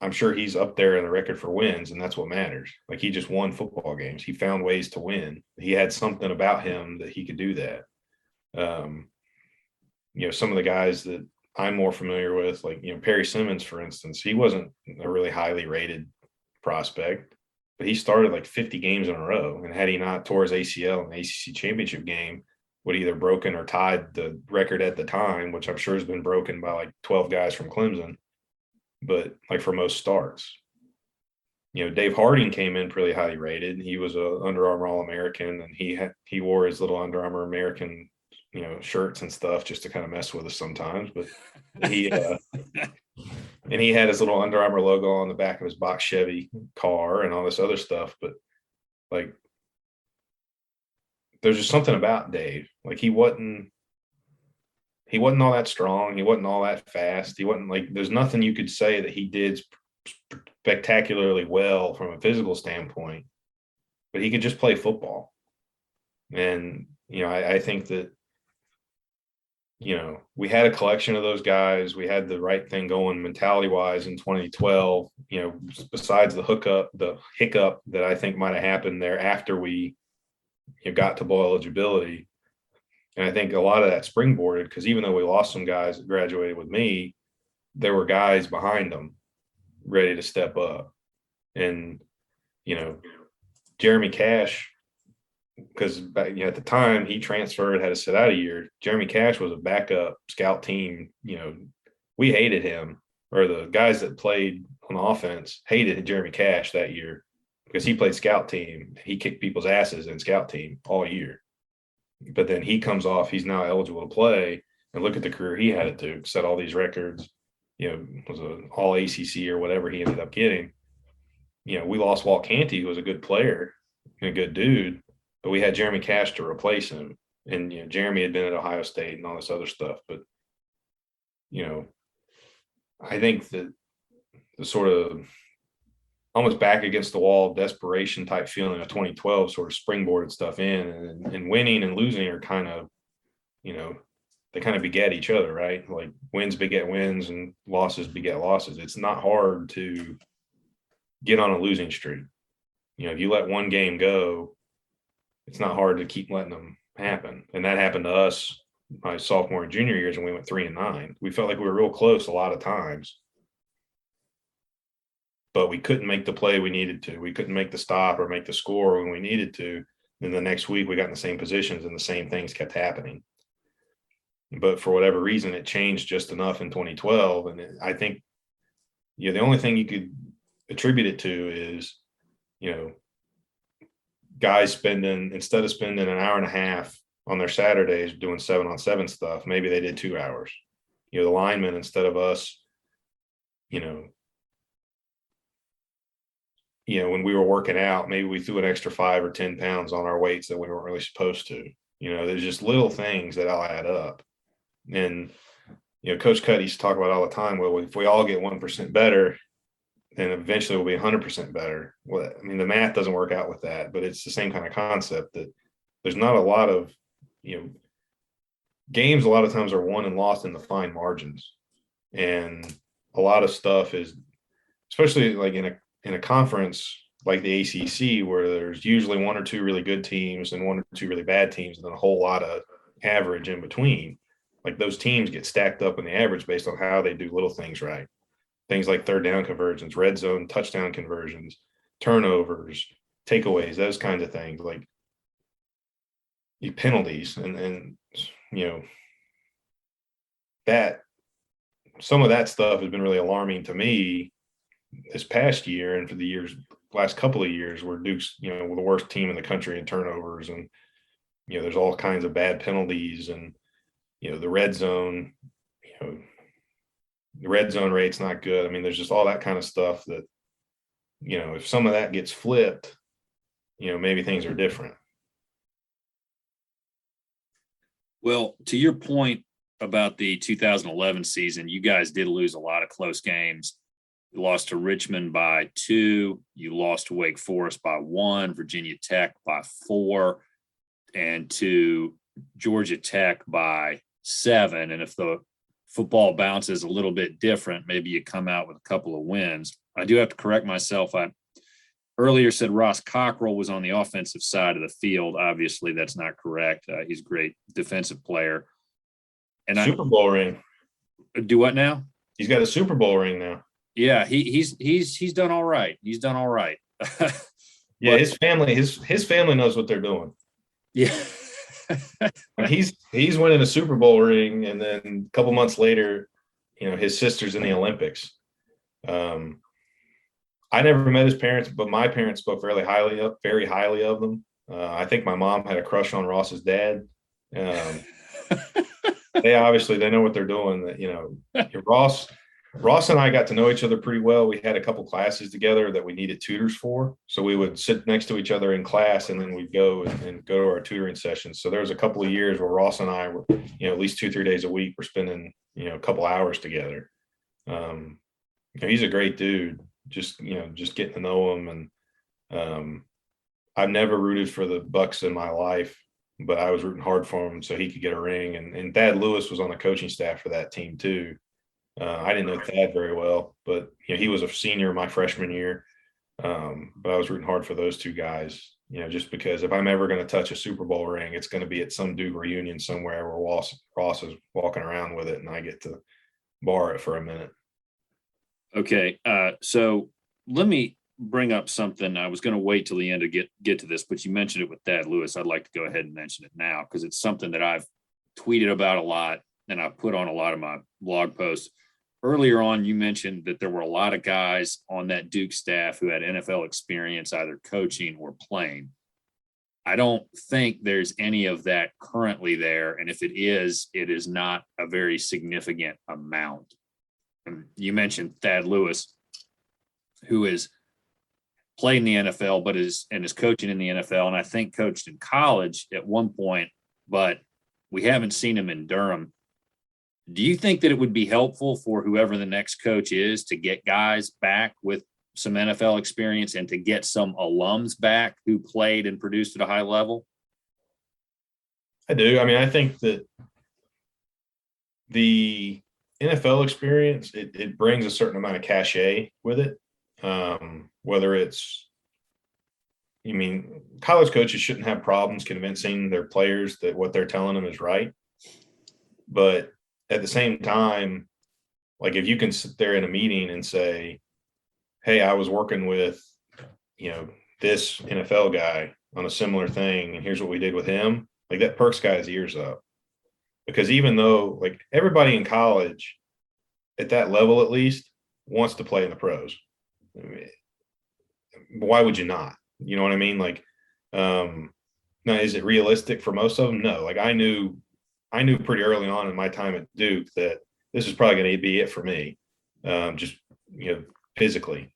I'm sure he's up there in the record for wins, and that's what matters. Like he just won football games. He found ways to win. He had something about him that he could do that. Some of the guys that I'm more familiar with, like, Perry Simmons, for instance, he wasn't a really highly rated prospect, but he started like 50 games in a row. And had he not tore his ACL in the ACC championship game, would either broken or tied the record at the time, which I'm sure has been broken by like 12 guys from Clemson. But like for most starts, Dave Harding came in pretty highly rated. He was a Under Armour All-American, and he wore his little Under Armour American, shirts and stuff just to kind of mess with us sometimes. But he and he had his little Under Armour logo on the back of his box Chevy car and all this other stuff. But like, there's just something about Dave. Like he wasn't all that strong. He wasn't all that fast. He wasn't like, there's nothing you could say that he did spectacularly well from a physical standpoint, but he could just play football. And, I think that, we had a collection of those guys. We had the right thing going mentality wise in 2012, besides the hiccup that I think might've happened there after we got to bowl eligibility. And I think a lot of that springboarded, because even though we lost some guys that graduated with me, there were guys behind them ready to step up. And, Jeremy Cash, because at the time he transferred, had to sit out a year. Jeremy Cash was a backup scout team. We hated him, or the guys that played on offense hated Jeremy Cash that year because he played scout team. He kicked people's asses in scout team all year. But then he comes off, he's now eligible to play, and look at the career he had to set all these records, was an all ACC or whatever he ended up getting. We lost Walt Canty, who was a good player and a good dude, but we had Jeremy Cash to replace him. And, Jeremy had been at Ohio State and all this other stuff. But, I think that the sort of almost back against the wall desperation type feeling of 2012 sort of springboarded stuff in, and winning and losing are kind of, they kind of beget each other, right? Like wins beget wins and losses beget losses. It's not hard to get on a losing streak. If you let one game go, it's not hard to keep letting them happen. And that happened to us my sophomore and junior years, and we went 3-9. We felt like we were real close a lot of times, but we couldn't make the play we needed to. We couldn't make the stop or make the score when we needed to. Then the next week we got in the same positions and the same things kept happening. But for whatever reason, it changed just enough in 2012. And I think, the only thing you could attribute it to is, guys instead of spending an hour and a half on their Saturdays doing 7-on-7 stuff, maybe they did 2 hours. The linemen, instead of us, when we were working out, maybe we threw an extra 5 or 10 pounds on our weights that we weren't really supposed to. There's just little things that all add up. And, Coach Cut used to talk about all the time, well, if we all get 1% better, then eventually we'll be 100% better. Well, I mean, the math doesn't work out with that, but it's the same kind of concept that there's not a lot of, games a lot of times are won and lost in the fine margins. And a lot of stuff is, especially like in a conference like the ACC, where there's usually 1 or 2 really good teams and 1 or 2 really bad teams, and then a whole lot of average in between. Like those teams get stacked up in the average based on how they do little things right. Things like third down conversions, red zone touchdown conversions, turnovers, takeaways, those kinds of things, like penalties, and that some of that stuff has been really alarming to me this past year and for the last couple of years, where Duke's, the worst team in the country in turnovers, and there's all kinds of bad penalties, and the red zone, the red zone rate's not good. I mean, there's just all that kind of stuff that, if some of that gets flipped, maybe things are different. Well, to your point about the 2011 season, you guys did lose a lot of close games. You lost to Richmond by 2. You lost to Wake Forest by 1, Virginia Tech by 4, and to Georgia Tech by 7. And if the football bounces a little bit different, maybe you come out with a couple of wins. I do have to correct myself. I earlier said Ross Cockrell was on the offensive side of the field. Obviously, that's not correct. He's a great defensive player. And Super Bowl ring. Do what now? He's got a Super Bowl ring now. Yeah, he's done all right. He's done all right. Yeah, his family knows what they're doing. Yeah. he's winning a Super Bowl ring, and then a couple months later, his sister's in the Olympics. I never met his parents, but my parents spoke very highly of them. I think my mom had a crush on Ross's dad. They know what they're doing. Ross and I got to know each other pretty well. We had a couple classes together that we needed tutors for. So we would sit next to each other in class, and then we'd go and go to our tutoring sessions. So there was a couple of years where Ross and I were, at least 2-3 days a week, we're spending, a couple hours together. He's a great dude, just getting to know him. And I've never rooted for the Bucks in my life, but I was rooting hard for him so he could get a ring. And Thad Lewis was on the coaching staff for that team too. I didn't know Thad very well, but he was a senior my freshman year. But I was rooting hard for those two guys, just because if I'm ever going to touch a Super Bowl ring, it's going to be at some Duke reunion somewhere where Ross is walking around with it, and I get to borrow it for a minute. Okay, so let me bring up something. I was going to wait till the end to get to this, but you mentioned it with Thad Lewis. I'd like to go ahead and mention it now because it's something that I've tweeted about a lot and I've put on a lot of my blog posts. Earlier on, you mentioned that there were a lot of guys on that Duke staff who had NFL experience, either coaching or playing. I don't think there's any of that currently there. And if it is not a very significant amount. And you mentioned Thad Lewis, who is played in the NFL, but is coaching in the NFL. And I think coached in college at one point, but we haven't seen him in Durham. Do you think that it would be helpful for whoever the next coach is to get guys back with some NFL experience and to get some alums back who played and produced at a high level? I do. I mean, I think that the NFL experience, it brings a certain amount of cachet with it. Whether it's, college coaches shouldn't have problems convincing their players that what they're telling them is right. But at the same time, like if you can sit there in a meeting and say, hey, I was working with, this NFL guy on a similar thing, and here's what we did with him, like that perks guys' ears up. Because even though like everybody in college at that level, at least, wants to play in the pros. I mean, why would you not? You know what I mean? Like, now, is it realistic for most of them? No. Like I knew pretty early on in my time at Duke that this is probably going to be it for me, just, physically.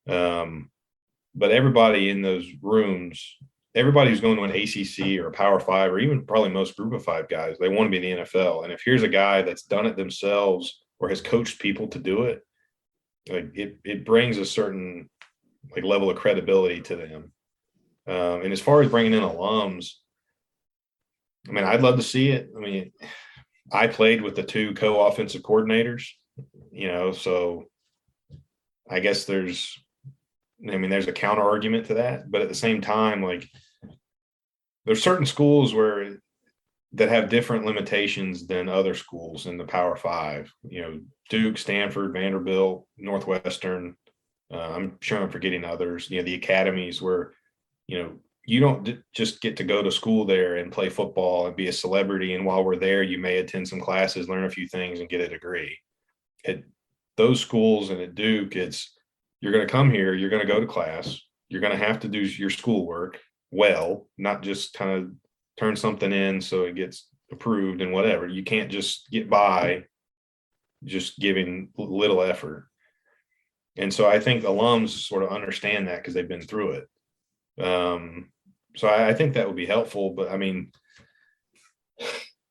But everybody in those rooms, everybody who's going to an ACC or a Power 5 or even probably most Group of 5 guys, they want to be in the NFL. And if here's a guy that's done it themselves or has coached people to do it, like it brings a certain like level of credibility to them. And as far as bringing in alums, I mean, I'd love to see it. I mean, I played with the 2 co-offensive coordinators, so I guess there's a counter argument to that. But at the same time, like there's certain schools that have different limitations than other schools in the Power 5, Duke, Stanford, Vanderbilt, Northwestern. I'm sure I'm forgetting others. The academies where, you don't just get to go to school there and play football and be a celebrity. And while we're there, you may attend some classes, learn a few things, and get a degree. At those schools and at Duke, you're going to come here, you're going to go to class, you're going to have to do your schoolwork well, not just kind of turn something in so it gets approved and whatever. You can't just get by just giving little effort. And so I think alums sort of understand that because they've been through it. So I think that would be helpful. But I mean,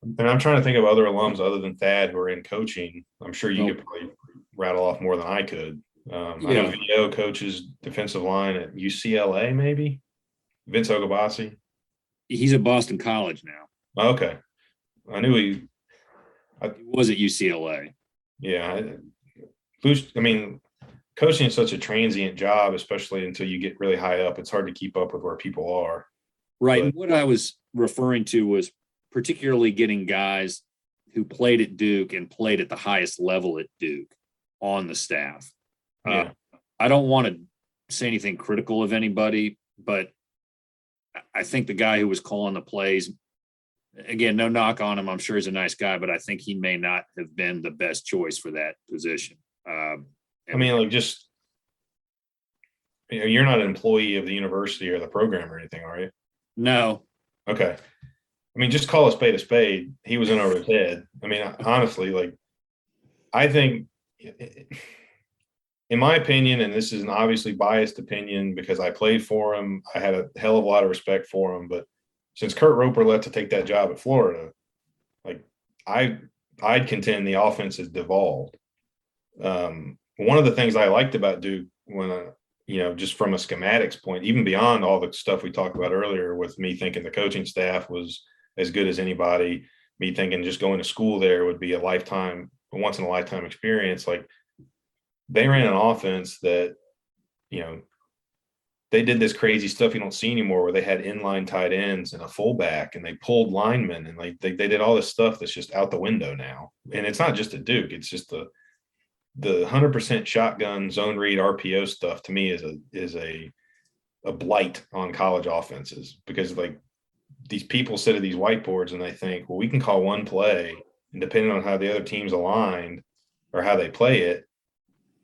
and I'm trying to think of other alums other than Thad who are in coaching. I'm sure you could probably rattle off more than I could. I know VO coaches defensive line at UCLA, maybe Vince Ogabasi. He's at Boston College now. Okay, I knew he was at UCLA. Yeah, I mean, coaching is such a transient job, especially until you get really high up. It's hard to keep up with where people are. Right. And what I was referring to was particularly getting guys who played at Duke and played at the highest level at Duke on the staff. Yeah. I don't want to say anything critical of anybody, but I think the guy who was calling the plays, again, no knock on him. I'm sure he's a nice guy, but I think he may not have been the best choice for that position. I mean, like, just, you're not an employee of the university or the program or anything, are you? No. Okay. I mean, just call a spade a spade. He was in over his head. I mean, honestly, like, I think, in my opinion, and this is an obviously biased opinion because I played for him, I had a hell of a lot of respect for him, but since Kurt Roper left to take that job at Florida, like, I'd contend the offense has devolved. One of the things I liked about Duke when just from a schematics point, even beyond all the stuff we talked about earlier with me thinking the coaching staff was as good as anybody, me thinking just going to school there would be a once in a lifetime experience. Like, they ran an offense that, they did this crazy stuff you don't see anymore where they had inline tight ends and a fullback and they pulled linemen and like they did all this stuff that's just out the window now. And it's not just a Duke, it's just the 100% shotgun zone read RPO stuff to me is a blight on college offenses, because like these people sit at these whiteboards and they think, well, we can call one play and depending on how the other team's aligned or how they play it,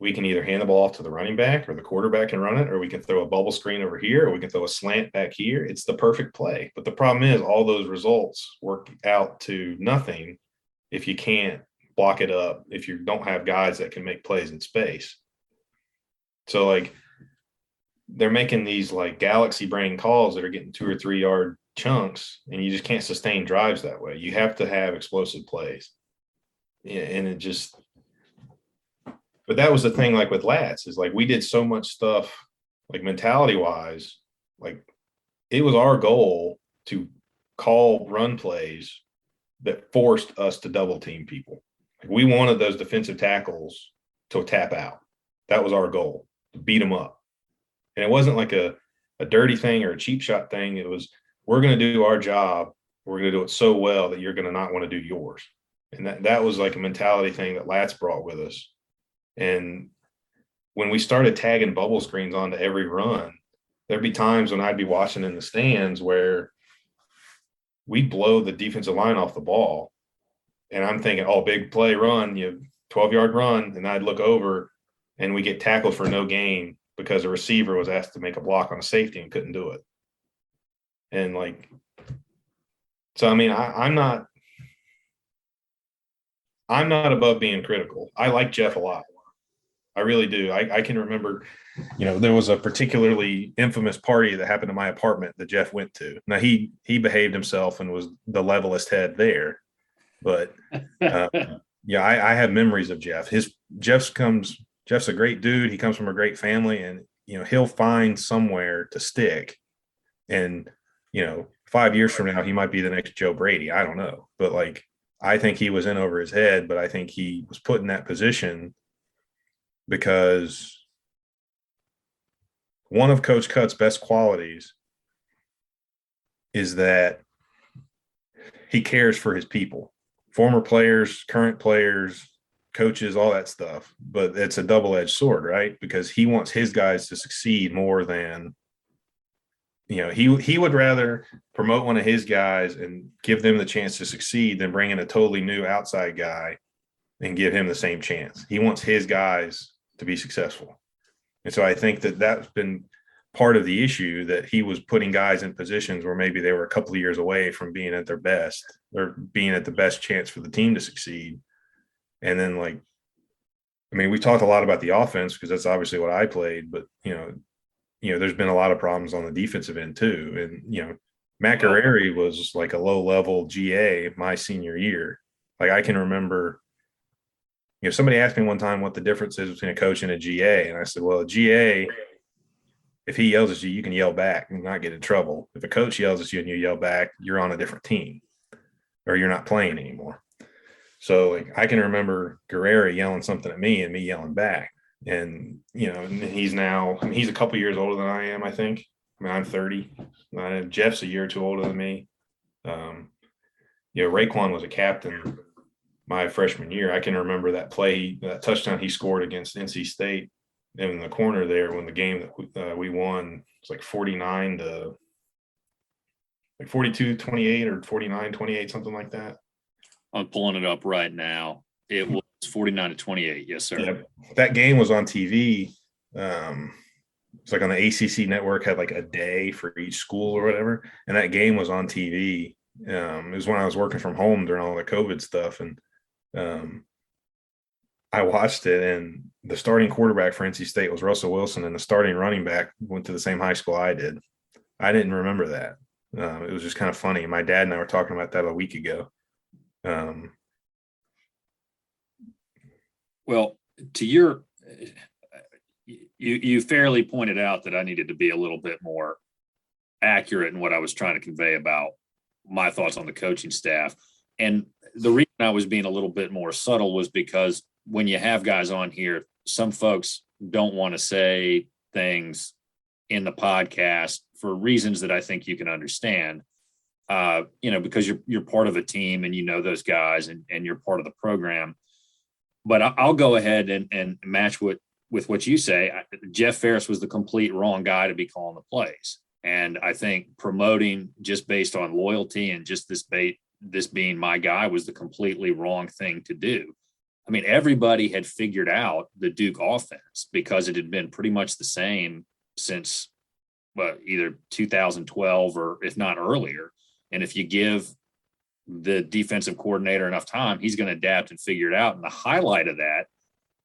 we can either hand the ball off to the running back or the quarterback and run it, or we can throw a bubble screen over here, or we can throw a slant back here. It's the perfect play. But the problem is all those results work out to nothing if you can't block it up, if you don't have guys that can make plays in space. So like they're making these like galaxy brain calls that are getting 2 or 3 yard chunks, and you just can't sustain drives that way. You have to have explosive plays. And it just, but that was the thing, like with Lats, is like we did so much stuff, like mentality wise, like it was our goal to call run plays that forced us to double team people. Like we wanted those defensive tackles to tap out. That was our goal, to beat them up. And it wasn't like a dirty thing or a cheap shot thing. It was, we're going to do our job. We're going to do it so well that you're going to not want to do yours. And that was like a mentality thing that Lats brought with us. And when we started tagging bubble screens onto every run, there'd be times when I'd be watching in the stands where we'd blow the defensive line off the ball. And I'm thinking, oh, big play run, 12-yard run. And I'd look over and we get tackled for no gain because a receiver was asked to make a block on a safety and couldn't do it. And like, so, I mean, I'm not above being critical. I like Jeff a lot. I really do. I can remember, there was a particularly infamous party that happened in my apartment that Jeff went to. Now he behaved himself and was the levelest head there, but I have memories of Jeff. Jeff's a great dude. He comes from a great family, and he'll find somewhere to stick. And 5 years from now, he might be the next Joe Brady. I don't know, but like I think he was in over his head. But I think he was put in that position because one of Coach Cutt's best qualities is that he cares for his people, former players, current players, coaches, all that stuff. But it's a double-edged sword, right? Because he wants his guys to succeed more than, he would rather promote one of his guys and give them the chance to succeed than bring in a totally new outside guy and give him the same chance. He wants his guys to be successful. And so I think that that's been part of the issue, that he was putting guys in positions where maybe they were a couple of years away from being at their best or being at the best chance for the team to succeed. And then, we talked a lot about the offense because that's obviously what I played, but there's been a lot of problems on the defensive end too. And, Matt Guerreri was like a low level GA my senior year. Like, I can remember, somebody asked me one time what the difference is between a coach and a GA. And I said, well, a GA, if he yells at you, you can yell back and not get in trouble. If a coach yells at you and you yell back, you're on a different team or you're not playing anymore. So I can remember Guerreri yelling something at me and me yelling back. And, he's a couple years older than I am, I think. I'm 30. Jeff's a year or two older than me. Raekwon was a captain my freshman year. I can remember that play, that touchdown he scored against NC State in the corner there when the game that we won, it's like 49 to 42-28 or 49-28, something like that. I'm pulling it up right now. It was 49-28. Yes, sir. Yeah, that game was on TV. It's like on the ACC network, had like a day for each school or whatever. And that game was on TV. It was when I was working from home during all the COVID stuff. And I watched it, and the starting quarterback for NC State was Russell Wilson, and the starting running back went to the same high school I did. I didn't remember that. It was just kind of funny. My dad and I were talking about that a week ago. Well, to your, you fairly pointed out that I needed to be a little bit more accurate in what I was trying to convey about my thoughts on the coaching staff. And the reason I was being a little bit more subtle was because when you have guys on here, some folks don't want to say things in the podcast for reasons that I think you can understand, because you're part of a team and those guys and you're part of the program. But I'll go ahead and match with what you say. Jeff Ferris was the complete wrong guy to be calling the plays. And I think promoting just based on loyalty and just this being my guy was the completely wrong thing to do. I mean, everybody had figured out the Duke offense because it had been pretty much the same since either 2012 or if not earlier. And if you give the defensive coordinator enough time, he's going to adapt and figure it out. And the highlight of that,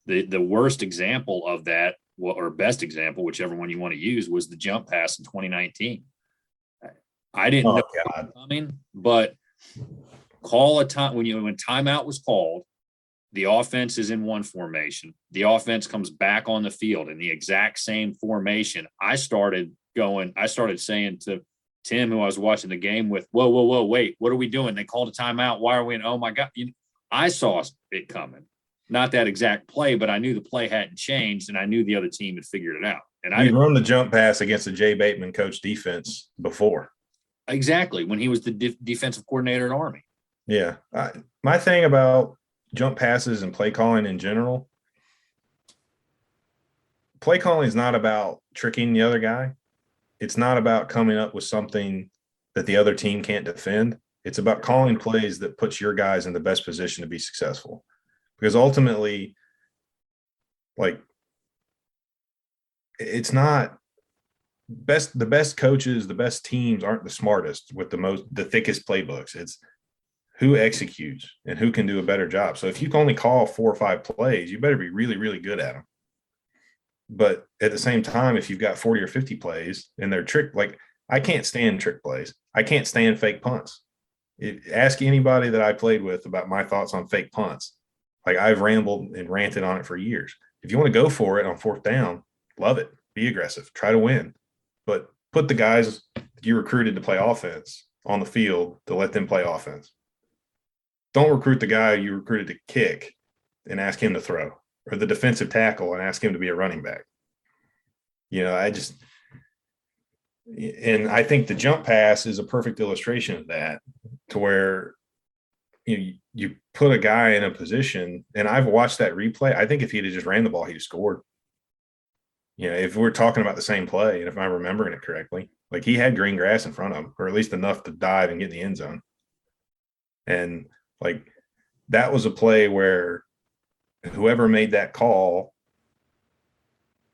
the worst example of that, or best example, whichever one you want to use, was the jump pass in 2019. I didn't know it was coming, but call a time when timeout was called, the offense is in one formation. The offense comes back on the field in the exact same formation. I started saying to Tim, who I was watching the game with, whoa, wait, what are we doing? They called a timeout. Why are we in? Oh my God. I saw it coming. Not that exact play, but I knew the play hadn't changed and I knew the other team had figured it out. And I run the jump pass against the Jay Bateman coach defense before. Exactly. When he was the defensive coordinator at Army. Yeah. My thing about jump passes and play calling in general, play calling is not about tricking the other guy. It's not about coming up with something that the other team can't defend. It's about calling plays that puts your guys in the best position to be successful. Because ultimately, it's not the best coaches, the best teams aren't the smartest with the thickest playbooks. It's who executes and who can do a better job. So if you can only call 4 or 5 plays, you better be really, really good at them. But at the same time, if you've got 40 or 50 plays and they're trick, I can't stand trick plays. I can't stand fake punts. Ask anybody that I played with about my thoughts on fake punts. I've rambled and ranted on it for years. If you want to go for it on 4th down, love it. Be aggressive. Try to win. But put the guys you recruited to play offense on the field to let them play offense. Don't recruit the guy you recruited to kick and ask him to throw, or the defensive tackle and ask him to be a running back. And I think the jump pass is a perfect illustration of that, to where, you put a guy in a position, and I've watched that replay. I think if he'd have just ran the ball, he'd have scored. If we're talking about the same play, and if I'm remembering it correctly, like he had green grass in front of him, or at least enough to dive and get in the end zone. And like that was a play where whoever made that call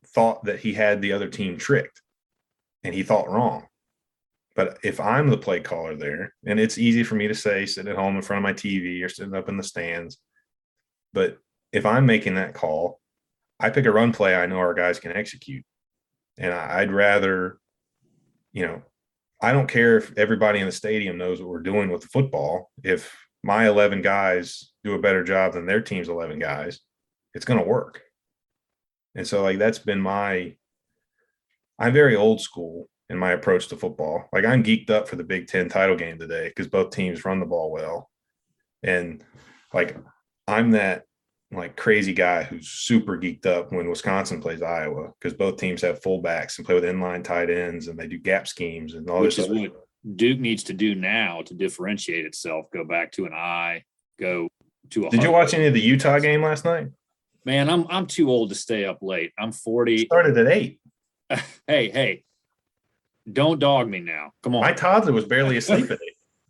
thought that he had the other team tricked, and he thought wrong. But if I'm the play caller there, and it's easy for me to say sitting at home in front of my TV or sitting up in the stands, but if I'm making that call, I pick a run play I know our guys can execute. And I'd rather, I don't care if everybody in the stadium knows what we're doing with the football. If my 11 guys do a better job than their team's 11 guys, it's going to work. And so like that's been I'm very old school in my approach to football. Like I'm geeked up for the Big Ten title game today because both teams run the ball well. And like I'm that like crazy guy who's super geeked up when Wisconsin plays Iowa because both teams have fullbacks and play with inline tight ends and they do gap schemes and all Which this. Which is what Duke needs to do now to differentiate itself. Go back to an eye, go to a. Did you watch any of the Utah game last night? Man, I'm too old to stay up late. I'm 40. It started at 8. Hey, don't dog me now. Come on. My toddler was barely asleep at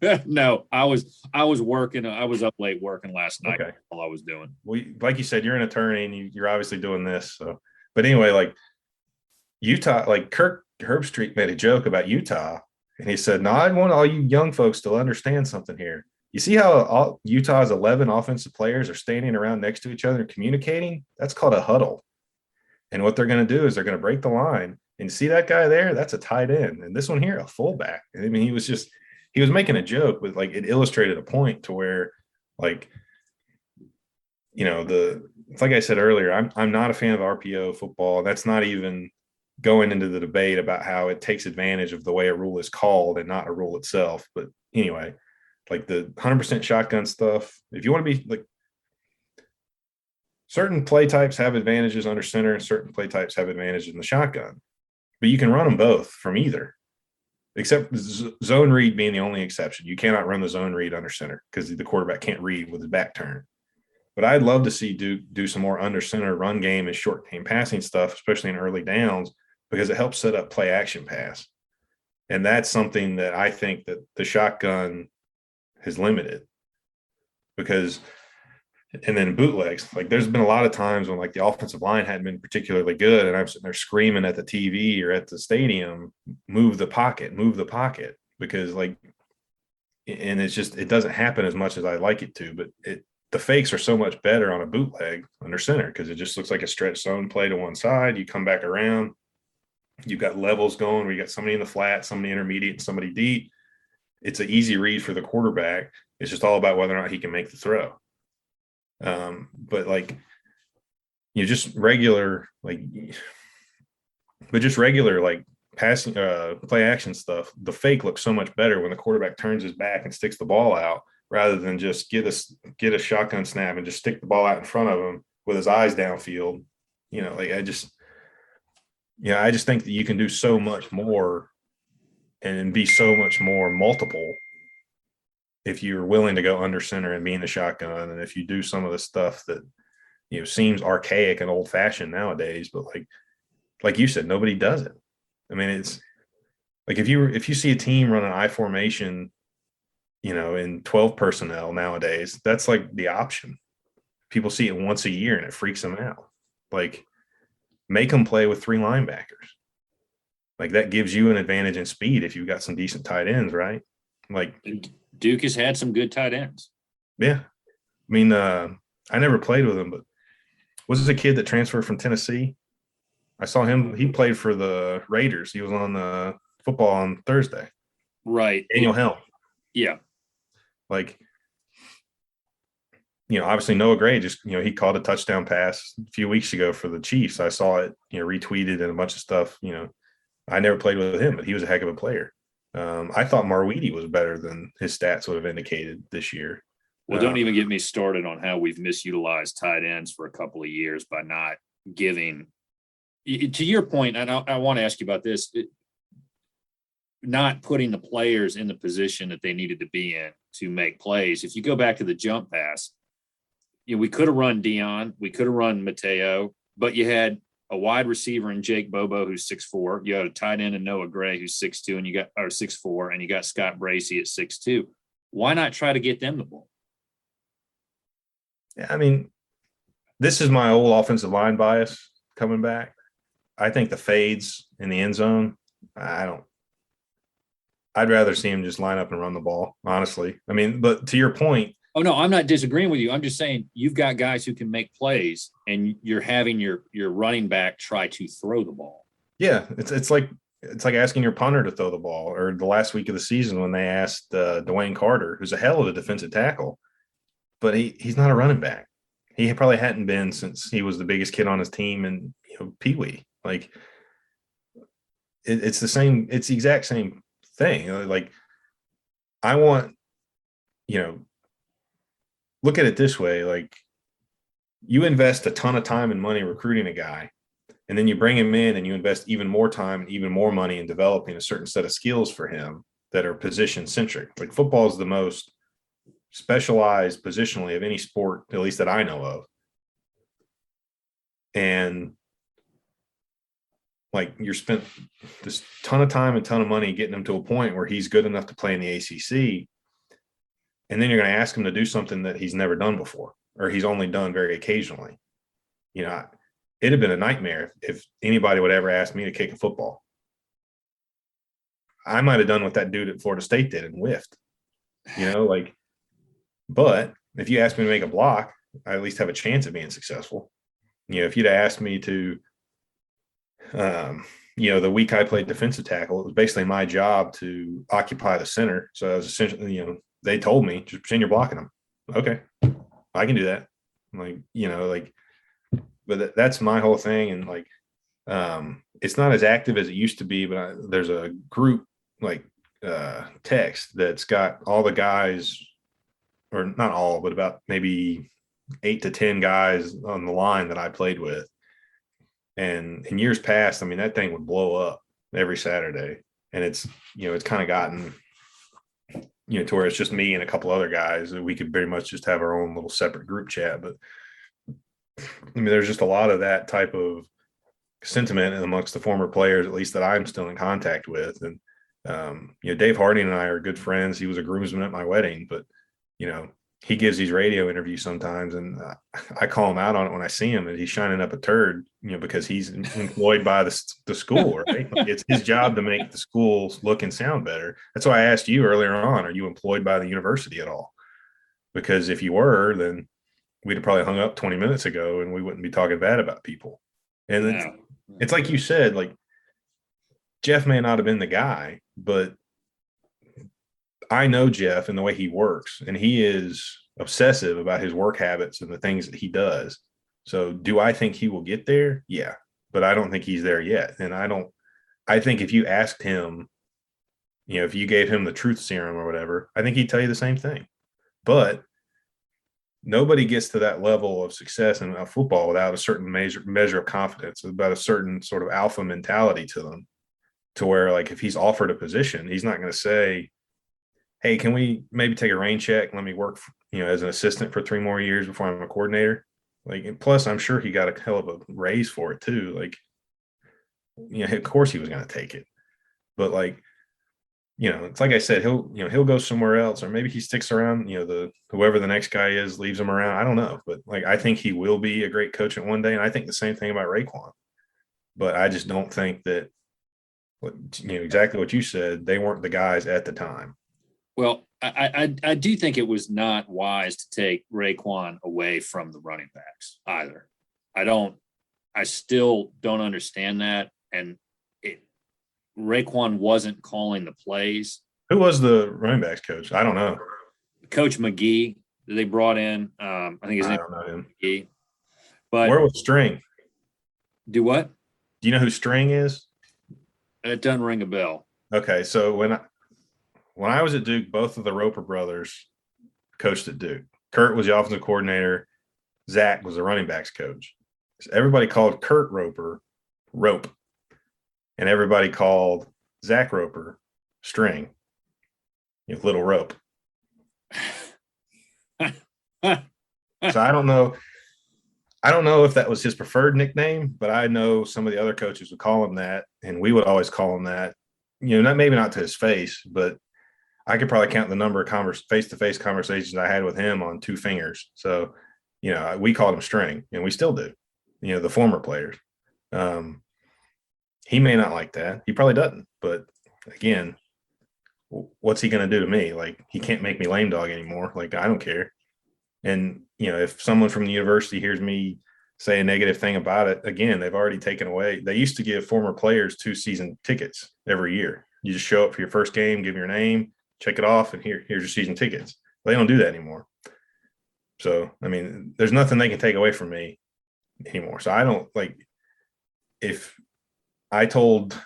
8. No, I was working. I was up late working last night. Okay. All I was doing. Like you said, you're an attorney and you're obviously doing this. So, but anyway, like Utah, like Kirk Herbstreit made a joke about Utah, and he said, "No, I want all you young folks to understand something here. You see how Utah's 11 offensive players are standing around next to each other and communicating? That's called a huddle. And what they're going to do is they're going to break the line. And see that guy there? That's a tight end. And this one here, a fullback." I mean, he was making a joke, but like it illustrated a point to where, like, like I said earlier, I'm not a fan of RPO football. That's not even going into the debate about how it takes advantage of the way a rule is called and not a rule itself. But anyway, like the 100% shotgun stuff, if you want to be like, certain play types have advantages under center and certain play types have advantages in the shotgun, but you can run them both from either, except zone read being the only exception. You cannot run the zone read under center because the quarterback can't read with his back turned. But I'd love to see Duke do some more under center run game and short game passing stuff, especially in early downs, because it helps set up play action pass. And that's something that I think that the shotgun has limited because – and then bootlegs, like there's been a lot of times when like the offensive line hadn't been particularly good and I'm sitting there screaming at the TV or at the stadium, move the pocket, because like, and it's just, it doesn't happen as much as I'd like it to, but the fakes are so much better on a bootleg under center because it just looks like a stretch zone play to one side. You come back around, you've got levels going where you got somebody in the flat, somebody intermediate, and somebody deep. It's an easy read for the quarterback. It's just all about whether or not he can make the throw. But like just regular like passing play action stuff, the fake looks so much better when the quarterback turns his back and sticks the ball out rather than just get a shotgun snap and just stick the ball out in front of him with his eyes downfield. I just think that you can do so much more and be so much more multiple if you're willing to go under center and be in the shotgun, and if you do some of the stuff that seems archaic and old fashioned nowadays, but like you said, nobody does it. I mean, it's like if you see a team run an I formation, in 12 personnel nowadays, that's like the option. People see it once a year and it freaks them out. Like, make them play with 3 linebackers. Like that gives you an advantage in speed if you've got some decent tight ends, right? Like. Duke has had some good tight ends. Yeah. I mean, I never played with him, but was this a kid that transferred from Tennessee? I saw him. He played for the Raiders. He was on the football on Thursday. Right. Daniel Helm. Yeah. Like, obviously Noah Gray just, he called a touchdown pass a few weeks ago for the Chiefs. I saw it, retweeted and a bunch of stuff. I never played with him, but he was a heck of a player. I thought Marweedy was better than his stats would have indicated this year. Well, don't even get me started on how we've misutilized tight ends for a couple of years by not giving – to your point, and I want to ask you about this. not putting the players in the position that they needed to be in to make plays. If you go back to the jump pass, we could have run Dion, we could have run Mateo, but you had a wide receiver in Jake Bobo, who's 6'4". You had a tight end in Noah Gray, who's 6'2", and you got 6'4", and you got Scott Bracey at 6'2". Why not try to get them the ball? Yeah, I mean, this is my old offensive line bias coming back. I think the fades in the end zone, I'd rather see him just line up and run the ball, honestly. I mean, but to your point. Oh, no, I'm not disagreeing with you. I'm just saying you've got guys who can make plays, and you're having your running back try to throw the ball. Yeah, it's like asking your punter to throw the ball, or the last week of the season when they asked Dwayne Carter, who's a hell of a defensive tackle, but he's not a running back. He probably hadn't been since he was the biggest kid on his team and Pee Wee. Like it's the same. It's the exact same thing. Like I want, look at it this way. Like you invest a ton of time and money recruiting a guy, and then you bring him in and you invest even more time and even more money in developing a certain set of skills for him that are position centric. Like football is the most specialized positionally of any sport, at least that I know of. And like you're spent this ton of time and ton of money getting him to a point where he's good enough to play in the ACC. And then you're going to ask him to do something that he's never done before, or he's only done very occasionally. It'd have been a nightmare if anybody would ever ask me to kick a football. I might have done what that dude at Florida State did and whiffed, but if you ask me to make a block, I at least have a chance of being successful. If you'd asked me to, the week I played defensive tackle, it was basically my job to occupy the center. So I was essentially, they told me, just pretend you're blocking them. Okay, I can do that. But that's my whole thing. And it's not as active as it used to be, but there's a group text that's got all the guys, or not all, but about maybe 8 to 10 guys on the line that I played with. And in years past, I mean, that thing would blow up every Saturday. And it's kind of gotten, to where it's just me and a couple other guys that we could very much just have our own little separate group chat. But I mean, there's just a lot of that type of sentiment amongst the former players, at least that I'm still in contact with. And, Dave Harding and I are good friends. He was a groomsman at my wedding, but, he gives these radio interviews sometimes, and I call him out on it when I see him, and he's shining up a turd, because he's employed by the school, right? It's his job to make the schools look and sound better. That's why I asked you earlier on, are you employed by the university at all? Because if you were, then we'd have probably hung up 20 minutes ago and we wouldn't be talking bad about people. And it's like you said, like Jeff may not have been the guy, but I know Jeff and the way he works, and he is obsessive about his work habits and the things that he does. So do I think he will get there? Yeah, but I don't think he's there yet. And I think if you asked him, if you gave him the truth serum or whatever, I think he'd tell you the same thing. But nobody gets to that level of success in football without a certain measure of confidence, about a certain sort of alpha mentality to them, to where, like, if he's offered a position, he's not going to say, hey, can we maybe take a rain check? Let me work, as an assistant for 3 more years before I'm a coordinator. Like, plus I'm sure he got a hell of a raise for it too. Like, of course he was going to take it, but it's like I said, he'll go somewhere else, or maybe he sticks around, whoever the next guy is leaves him around. I don't know, but I think he will be a great coach at one day. And I think the same thing about Raekwon, but I just don't think that, exactly what you said, they weren't the guys at the time. Well, I do think it was not wise to take Raekwon away from the running backs either. I still don't understand that. And Raekwon wasn't calling the plays. Who was the running backs coach? I don't know. Coach McGee that they brought in. I think his name was McGee. But where was String? Do what? Do you know who String is? It doesn't ring a bell. Okay, so when I was at Duke, both of the Roper brothers coached at Duke. Kurt was the offensive coordinator. Zach was the running backs coach. So everybody called Kurt Roper Rope, and everybody called Zach Roper string, little rope. So I don't know. I don't know if that was his preferred nickname, but I know some of the other coaches would call him that, and we would always call him that. Not maybe not to his face, but I could probably count the number of face-to-face conversations I had with him on 2 fingers. So, we called him String, and we still do. The former players. He may not like that. He probably doesn't. But again, what's he going to do to me? Like, he can't make me lame dog anymore. Like, I don't care. And, if someone from the university hears me say a negative thing about it, again, they've already taken away. They used to give former players 2 season tickets every year. You just show up for your first game, give your name, check it off, and here's your season tickets. They don't do that anymore. So, I mean, there's nothing they can take away from me anymore. So I don't if I told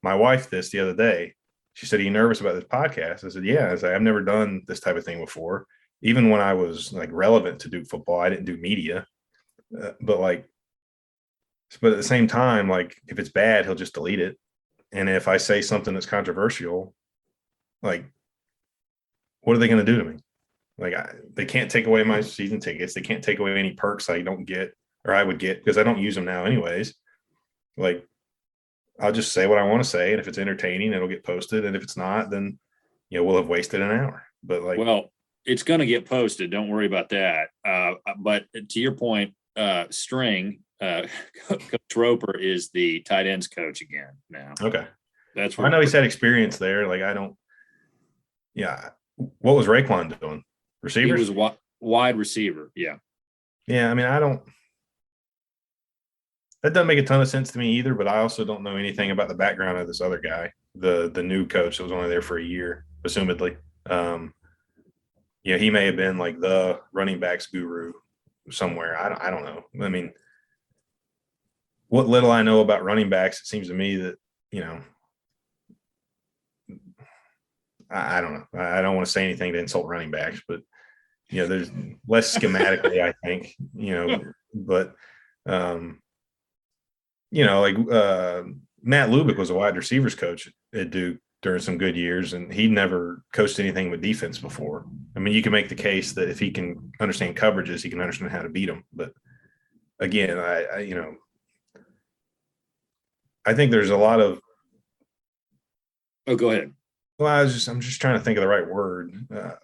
my wife this the other day, she said, "Are you nervous about this podcast?" I said, "Yeah." I said, "I've never done this type of thing before. Even when I was relevant to Duke football, I didn't do media. But at the same time, if it's bad, he'll just delete it. And if I say something that's controversial, what are they going to do to me? They can't take away my season tickets. They can't take away any perks I don't get or I would get because I don't use them now anyways. I'll just say what I want to say. And if it's entertaining, it'll get posted. And if it's not, then, we'll have wasted an hour. But well, it's going to get posted. Don't worry about that. But to your point, String, Coach Roper is the tight ends coach again now. Okay. That's I know he's had experience there. What was Raekwon doing? Receivers? He was wide receiver. Yeah. Yeah. I mean, that doesn't make a ton of sense to me either, but I also don't know anything about the background of this other guy, the new coach that was only there for a year, assumedly. He may have been the running backs guru somewhere. I don't know. I mean, what little I know about running backs, it seems to me that, I don't know. I don't want to say anything to insult running backs, but, there's less schematically, I think, but, Matt Lubick was a wide receivers coach at Duke during some good years, and he never coached anything with defense before. I mean, you can make the case that if he can understand coverages, he can understand how to beat them. But again, I think there's a lot of. Oh, go ahead. Well, I'm just trying to think of the right word. I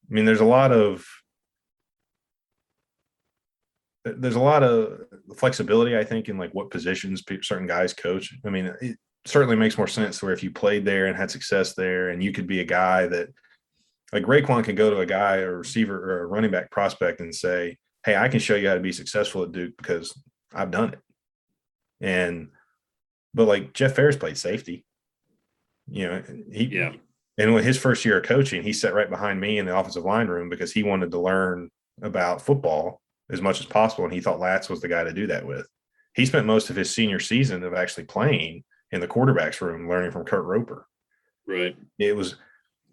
mean, there's a lot of flexibility, I think, in what positions certain guys coach. I mean, it certainly makes more sense where if you played there and had success there, and you could be a guy that, Raekwon can go to a guy, a receiver or a running back prospect and say, "Hey, I can show you how to be successful at Duke because I've done it." But Jeff Ferris played safety. And with his first year of coaching, he sat right behind me in the offensive line room because he wanted to learn about football as much as possible, and he thought Latz was the guy to do that with. He spent most of his senior season of actually playing in the quarterback's room, learning from Kurt Roper. Right. It was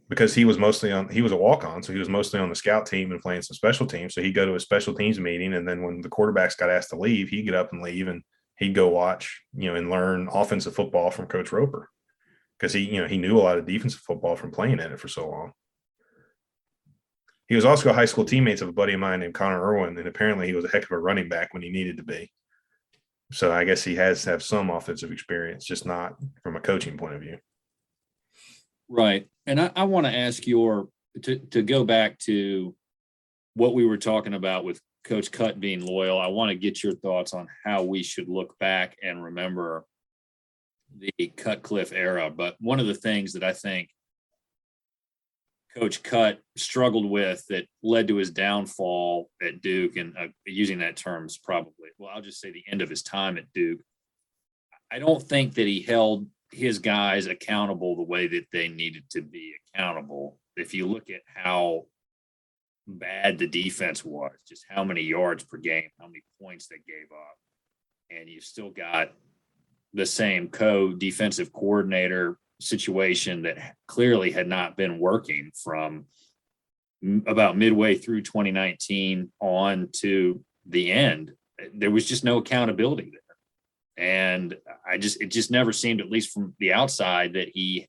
because he was a walk-on, so he was mostly on the scout team and playing some special teams. So he'd go to a special teams meeting, and then when the quarterbacks got asked to leave, he'd get up and leave, and he'd go watch, and learn offensive football from Coach Roper because he knew a lot of defensive football from playing in it for so long. He was also high school teammates of a buddy of mine named Connor Irwin, and apparently he was a heck of a running back when he needed to be. So I guess he has to have some offensive experience, just not from a coaching point of view. Right. And I want to ask to go back to what we were talking about with Coach Cut being loyal. I want to get your thoughts on how we should look back and remember the Cutcliffe era. But one of the things that I think Coach Cut struggled with that led to his downfall at Duke, and using that term is probably, I'll just say the end of his time at Duke. I don't think that he held his guys accountable the way that they needed to be accountable. If you look at how bad the defense was, just how many yards per game, how many points they gave up, and you've still got the same co-defensive coordinator situation that clearly had not been working from about midway through 2019 on to the end. There was just no accountability there. And it just never seemed, at least from the outside, that he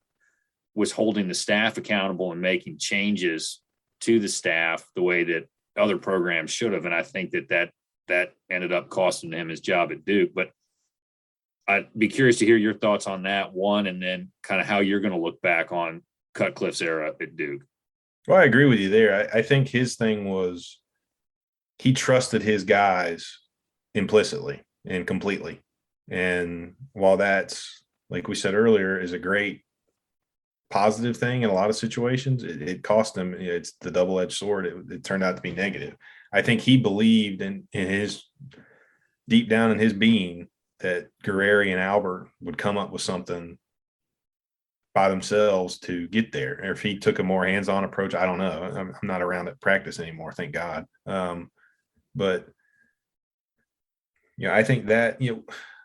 was holding the staff accountable and making changes to the staff the way that other programs should have. And I think that ended up costing him his job at Duke. But I'd be curious to hear your thoughts on that one, and then kind of how you're going to look back on Cutcliffe's era at Duke. Well, I agree with you there. I think his thing was he trusted his guys implicitly and completely. And while that's, like we said earlier, is a great positive thing in a lot of situations, it cost him. It's the double-edged sword. It turned out to be negative. I think he believed in his deep down in his being that Guerreri and Albert would come up with something by themselves to get there. Or if he took a more hands-on approach, I don't know. I'm not around at practice anymore, thank God. But I think that,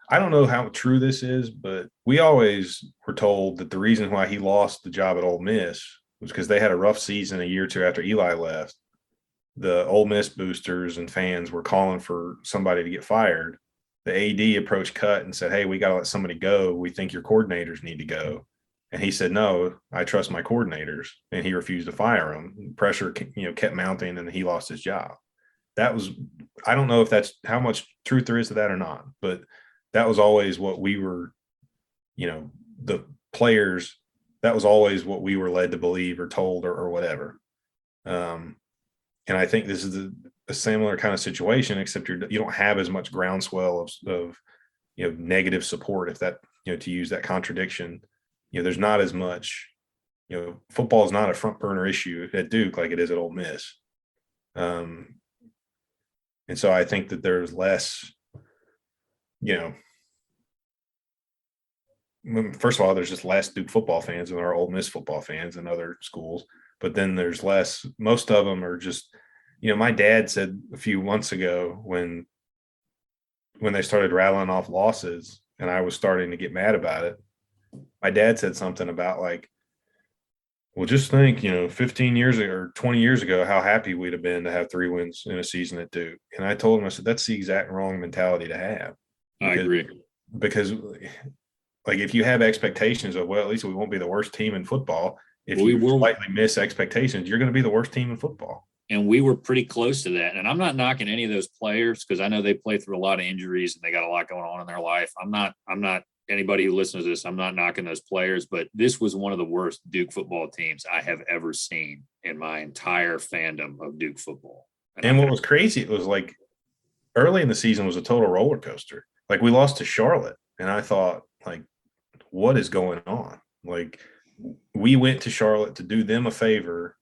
I don't know how true this is, but we always were told that the reason why he lost the job at Ole Miss was because they had a rough season a year or two after Eli left. The Ole Miss boosters and fans were calling for somebody to get fired. The AD approached Cut and said, "Hey, we got to let somebody go. We think your coordinators need to go." And he said, "No, I trust my coordinators." And he refused to fire them. Pressure, kept mounting, and he lost his job. That was, I don't know if that's how much truth there is to that or not, but that was always what we were, the players, that was always what we were led to believe or told or whatever. And I think this is a similar kind of situation, except you don't have as much groundswell of negative support, if that, to use that contradiction, there's not as much, football is not a front burner issue at Duke like it is at Ole Miss. And so I think that there's less, first of all, there's just less Duke football fans than there are Ole Miss football fans in other schools. But then there's less, most of them are just, my dad said a few months ago when they started rattling off losses and I was starting to get mad about it, my dad said something about like, well, just think, 15 years ago or 20 years ago, how happy we'd have been to have 3 wins in a season at Duke. And I told him, I said, that's the exact wrong mentality to have. I agree. Because like, if you have expectations of, well, at least we won't be the worst team in football. If you slightly miss expectations, you're going to be the worst team in football. And we were pretty close to that. And I'm not knocking any of those players because I know they play through a lot of injuries and they got a lot going on in their life. I'm not anybody who listens to this, I'm not knocking those players, but this was one of the worst Duke football teams I have ever seen in my entire fandom of Duke football. And what was crazy, it was like early in the season was a total roller coaster. Like we lost to Charlotte and I thought, like, what is going on? Like, we went to Charlotte to do them a favor,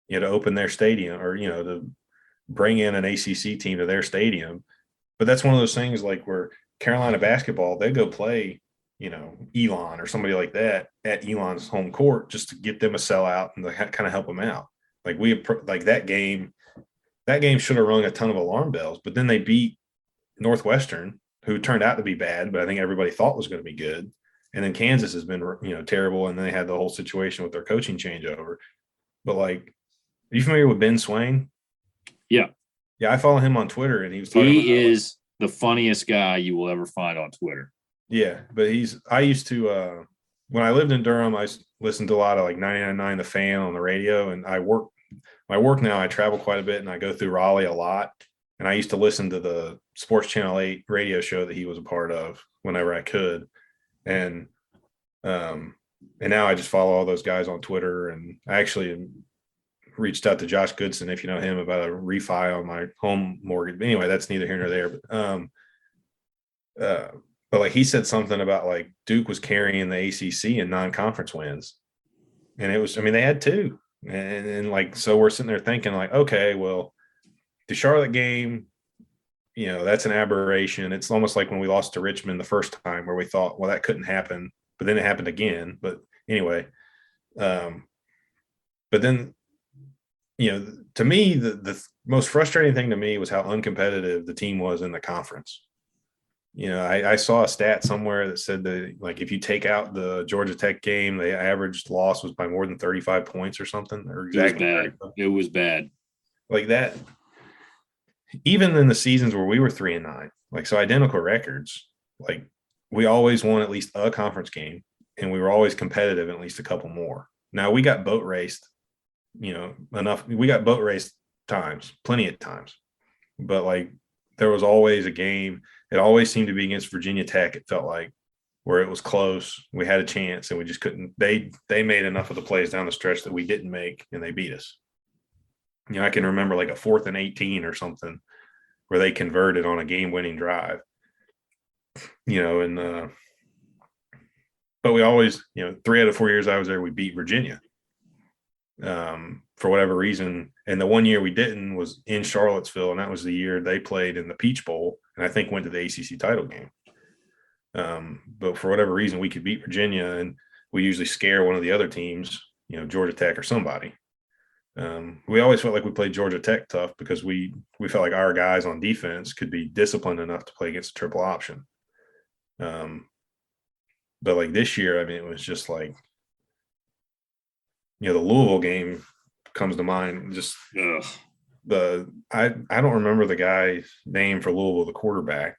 to open their stadium or, to bring in an ACC team to their stadium. But that's one of those things like where Carolina basketball, they go play, Elon or somebody like that at Elon's home court just to get them a sellout and to kind of help them out. Like that game should have rung a ton of alarm bells, but then they beat Northwestern, who turned out to be bad, but I think everybody thought was going to be good. And then Kansas has been, terrible. And then they had the whole situation with their coaching changeover. But like, are you familiar with Ben Swain? Yeah. Yeah. I follow him on Twitter and he was talking about is the funniest guy you will ever find on Twitter. Yeah. But I used to, when I lived in Durham, I listened to a lot of like 99.9 The Fan on the radio. And my work now, I travel quite a bit and I go through Raleigh a lot. And I used to listen to the Sports Channel 8 radio show that he was a part of whenever I could. And now I just follow all those guys on Twitter, and I actually reached out to Josh Goodson, if you know him, about a refi on my home mortgage. But anyway, that's neither here nor there. But like he said something about like Duke was carrying the ACC in non-conference wins, and it was, they had 2, and like so we're sitting there thinking like, okay, well, the Charlotte game, that's an aberration. It's almost like when we lost to Richmond the first time where we thought, well, that couldn't happen, but then it happened again. But anyway, but then, to me, the most frustrating thing to me was how uncompetitive the team was in the conference. I saw a stat somewhere that said that, like, if you take out the Georgia Tech game, the average loss was by more than 35 points or something. Or exactly. It was bad. Like that. Even in the seasons where we were 3-9, like, so identical records, like we always won at least a conference game. and we were always competitive in at least a couple more. Now we got boat raced, enough. We got boat raced times, plenty of times, but like there was always a game. It always seemed to be against Virginia Tech. It felt like where it was close, we had a chance, and we just couldn't. They made enough of the plays down the stretch that we didn't make, and they beat us. I can remember like a 4th and 18 or something where they converted on a game-winning drive. But we always, 3 out of 4 years I was there, we beat Virginia for whatever reason. And the one year we didn't was in Charlottesville, and that was the year they played in the Peach Bowl, and I think went to the ACC title game. But for whatever reason, we could beat Virginia, and we usually scare one of the other teams, Georgia Tech or somebody. We always felt like we played Georgia Tech tough because we felt like our guys on defense could be disciplined enough to play against a triple option. But like this year, I mean, it was just like, the Louisville game comes to mind. Just I don't remember the guy's name for Louisville, the quarterback,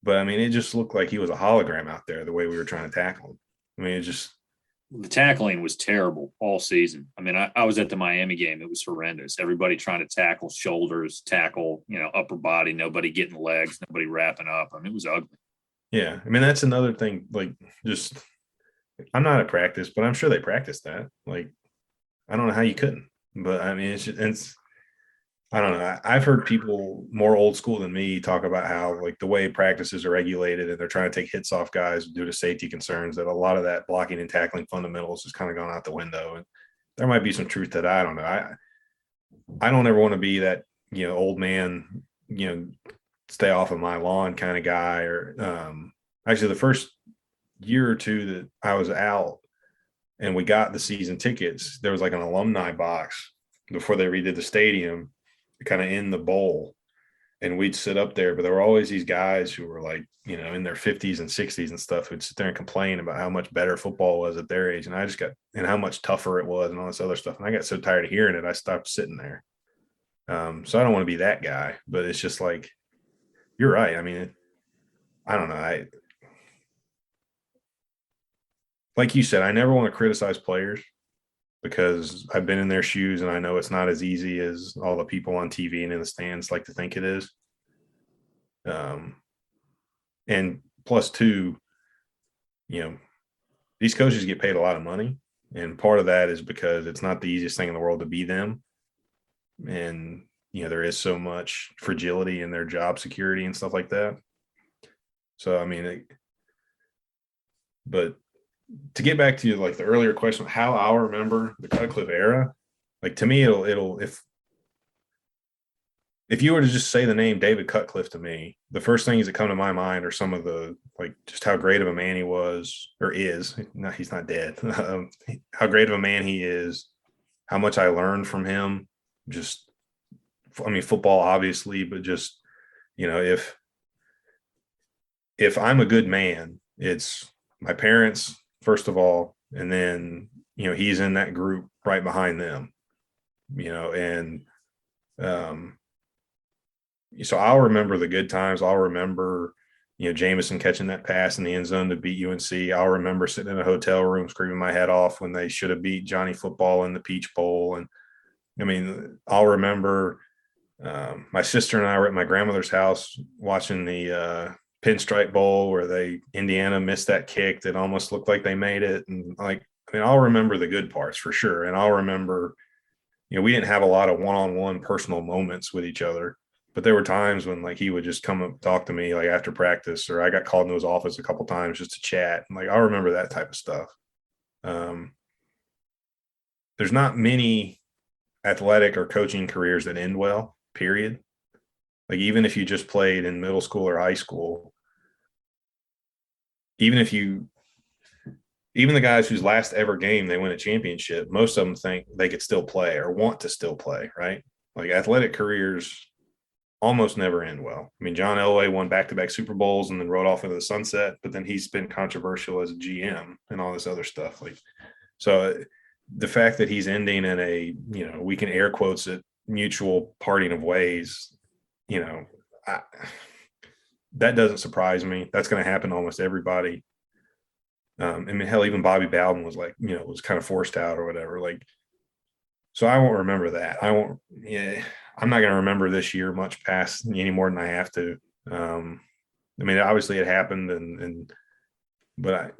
but I mean, it just looked like he was a hologram out there the way we were trying to tackle him. I mean, the tackling was terrible all season. I mean, I was at the Miami game. It was horrendous. Everybody trying to tackle shoulders, tackle, upper body, nobody getting legs, nobody wrapping up. I mean, it was ugly. Yeah. I mean, that's another thing. Like, just, I'm not at practice, but I'm sure they practiced that. Like, I don't know how you couldn't, but I mean, it's I don't know. I've heard people more old school than me talk about how like the way practices are regulated and they're trying to take hits off guys due to safety concerns, that a lot of that blocking and tackling fundamentals has kind of gone out the window. And there might be some truth to that. I don't know. I don't ever want to be that, old man, stay off of my lawn kind of guy. Or actually the first year or two that I was out and we got the season tickets, there was like an alumni box before they redid the stadium, kind of in the bowl, and we'd sit up there. But there were always these guys who were like, in their 50s and 60s and stuff, who'd sit there and complain about how much better football was at their age. And and how much tougher it was and all this other stuff. And I got so tired of hearing it, I stopped sitting there. So I don't want to be that guy, but it's just like, you're right. I mean, I don't know. Like you said, I never want to criticize players because I've been in their shoes and I know it's not as easy as all the people on TV and in the stands like to think it is. And plus two, these coaches get paid a lot of money. And part of that is because it's not the easiest thing in the world to be them. And, there is so much fragility in their job security and stuff like that. So, I mean, but to get back to like the earlier question, how I'll remember the Cutcliffe era, like to me, it'll if you were to just say the name David Cutcliffe to me, the first things that come to my mind are some of the, like, just how great of a man he was or is. No, he's not dead. How great of a man he is, how much I learned from him. Just, I mean, football, obviously, but just, if I'm a good man, it's my parents, first of all, and then, he's in that group right behind them, and so I'll remember the good times. I'll remember, Jameson catching that pass in the end zone to beat UNC. I'll remember sitting in a hotel room screaming my head off when they should have beat Johnny Football in the Peach Bowl. And I mean, I'll remember my sister and I were at my grandmother's house watching the Pinstripe Bowl where Indiana missed that kick that almost looked like they made it. And I'll remember the good parts for sure. And I'll remember, we didn't have a lot of one-on-one personal moments with each other, but there were times when he would just come up and talk to me after practice, or I got called into his office a couple times just to chat. And I'll remember that type of stuff. There's not many athletic or coaching careers that end well, period. Even if you just played in middle school or high school, even the guys whose last ever game they win a championship, most of them think they could still play or want to still play, right? Athletic careers almost never end well. I mean, John Elway won back-to-back Super Bowls and then rode off into the sunset, but then he's been controversial as a GM and all this other stuff. So the fact that he's ending in a, we can air quotes it, mutual parting of ways, that doesn't surprise me. That's going to happen to almost everybody. I mean, hell, even Bobby Bowden was like, was kind of forced out or whatever. Like, so I won't remember that. I'm not going to remember this year much past any more than I have to. I mean, obviously it happened but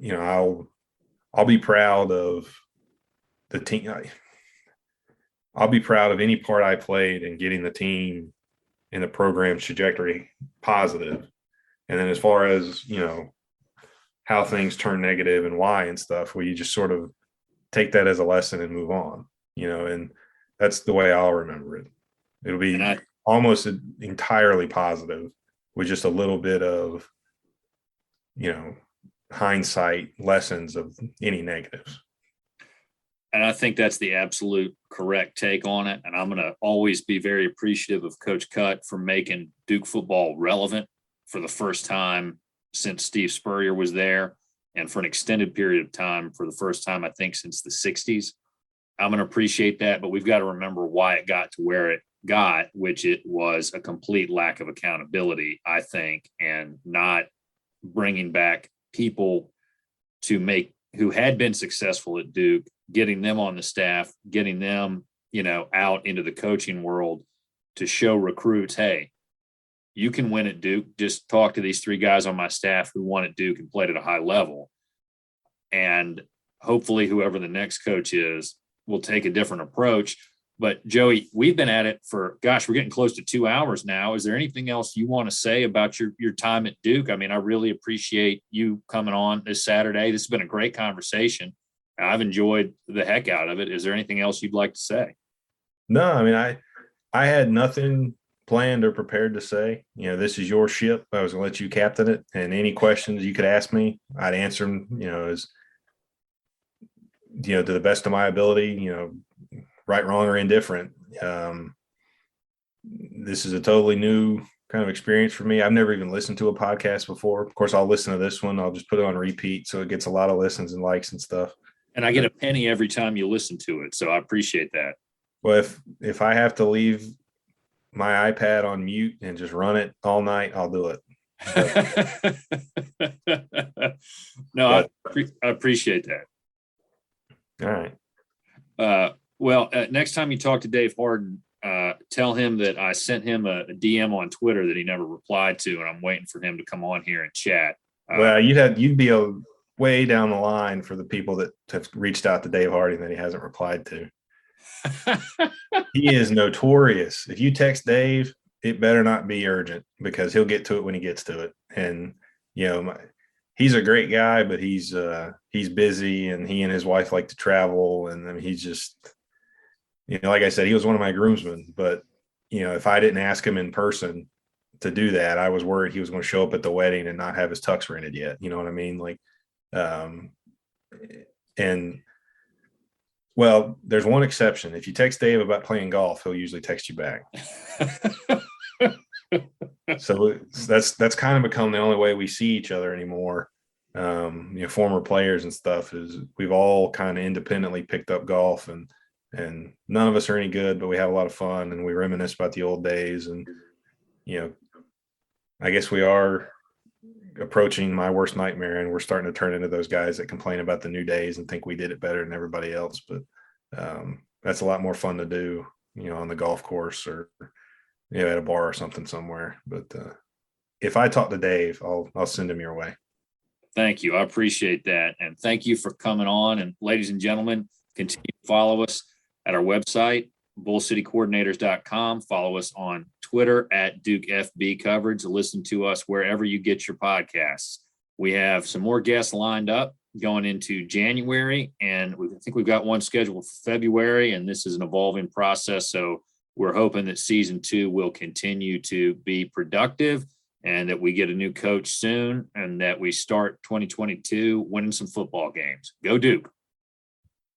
I'll be proud of the team. I'll be proud of any part I played in getting the team in the program's trajectory positive. And then as far as, how things turn negative and why and stuff, where you just sort of take that as a lesson and move on, and that's the way I'll remember it. It'll be almost entirely positive with just a little bit of, hindsight lessons of any negatives. And I think that's the absolute correct take on it. And I'm going to always be very appreciative of Coach Cut for making Duke football relevant for the first time since Steve Spurrier was there, and for an extended period of time, for the first time, I think, since the 60s. I'm going to appreciate that, but we've got to remember why it got to where it got, which it was a complete lack of accountability, I think, and not bringing back people who had been successful at Duke, getting them on the staff, getting them, out into the coaching world to show recruits, hey, you can win at Duke. Just talk to these 3 guys on my staff who won at Duke and played at a high level. And hopefully whoever the next coach is will take a different approach. But Joey, we've been at it for, we're getting close to 2 hours now. Is there anything else you want to say about your time at Duke? I mean, I really appreciate you coming on this Saturday. This has been a great conversation. I've enjoyed the heck out of it. Is there anything else you'd like to say? No, I mean, I had nothing planned or prepared to say. This is your ship. I was going to let you captain it, and any questions you could ask me, I'd answer them, as to the best of my ability, right, wrong, or indifferent. This is a totally new kind of experience for me. I've never even listened to a podcast before. Of course, I'll listen to this one. I'll just put it on repeat, so it gets a lot of listens and likes and stuff. And I get a penny every time you listen to it, so I appreciate that. Well, if I have to leave my iPad on mute and just run it all night, I'll do it. No, I appreciate that. All right. Next time you talk to Dave Harden, tell him that I sent him a DM on Twitter that he never replied to, and I'm waiting for him to come on here and chat. Well, you'd be a way down the line for the people that have reached out to Dave Harding that he hasn't replied to. He is notorious. If you text Dave, it better not be urgent, because he'll get to it when he gets to it. And he's a great guy, but he's busy, and he and his wife like to travel, and I mean, he's just, like I said, he was one of my groomsmen. But if I didn't ask him in person to do that, I was worried he was going to show up at the wedding and not have his tux rented yet. You know what I mean? Like, and well, there's one exception. If you text Dave about playing golf, he'll usually text you back. So that's kind of become the only way we see each other anymore. Former players and stuff, is we've all kind of independently picked up golf, and none of us are any good, but we have a lot of fun, and we reminisce about the old days. And, I guess we are approaching my worst nightmare, and we're starting to turn into those guys that complain about the new days and think we did it better than everybody else. But that's a lot more fun to do, on the golf course, or at a bar or something somewhere. But if I talk to Dave, I'll send him your way. Thank you. I appreciate that. And thank you for coming on. And ladies and gentlemen, continue to follow us at our website, bullcitycoordinators.com. Follow us on Twitter at Duke FB Coverage. Listen to us wherever you get your podcasts. We have some more guests lined up going into January, and I think we've got one scheduled for February, and this is an evolving process. So we're hoping that season 2 will continue to be productive, and that we get a new coach soon, and that we start 2022 winning some football games. Go Duke.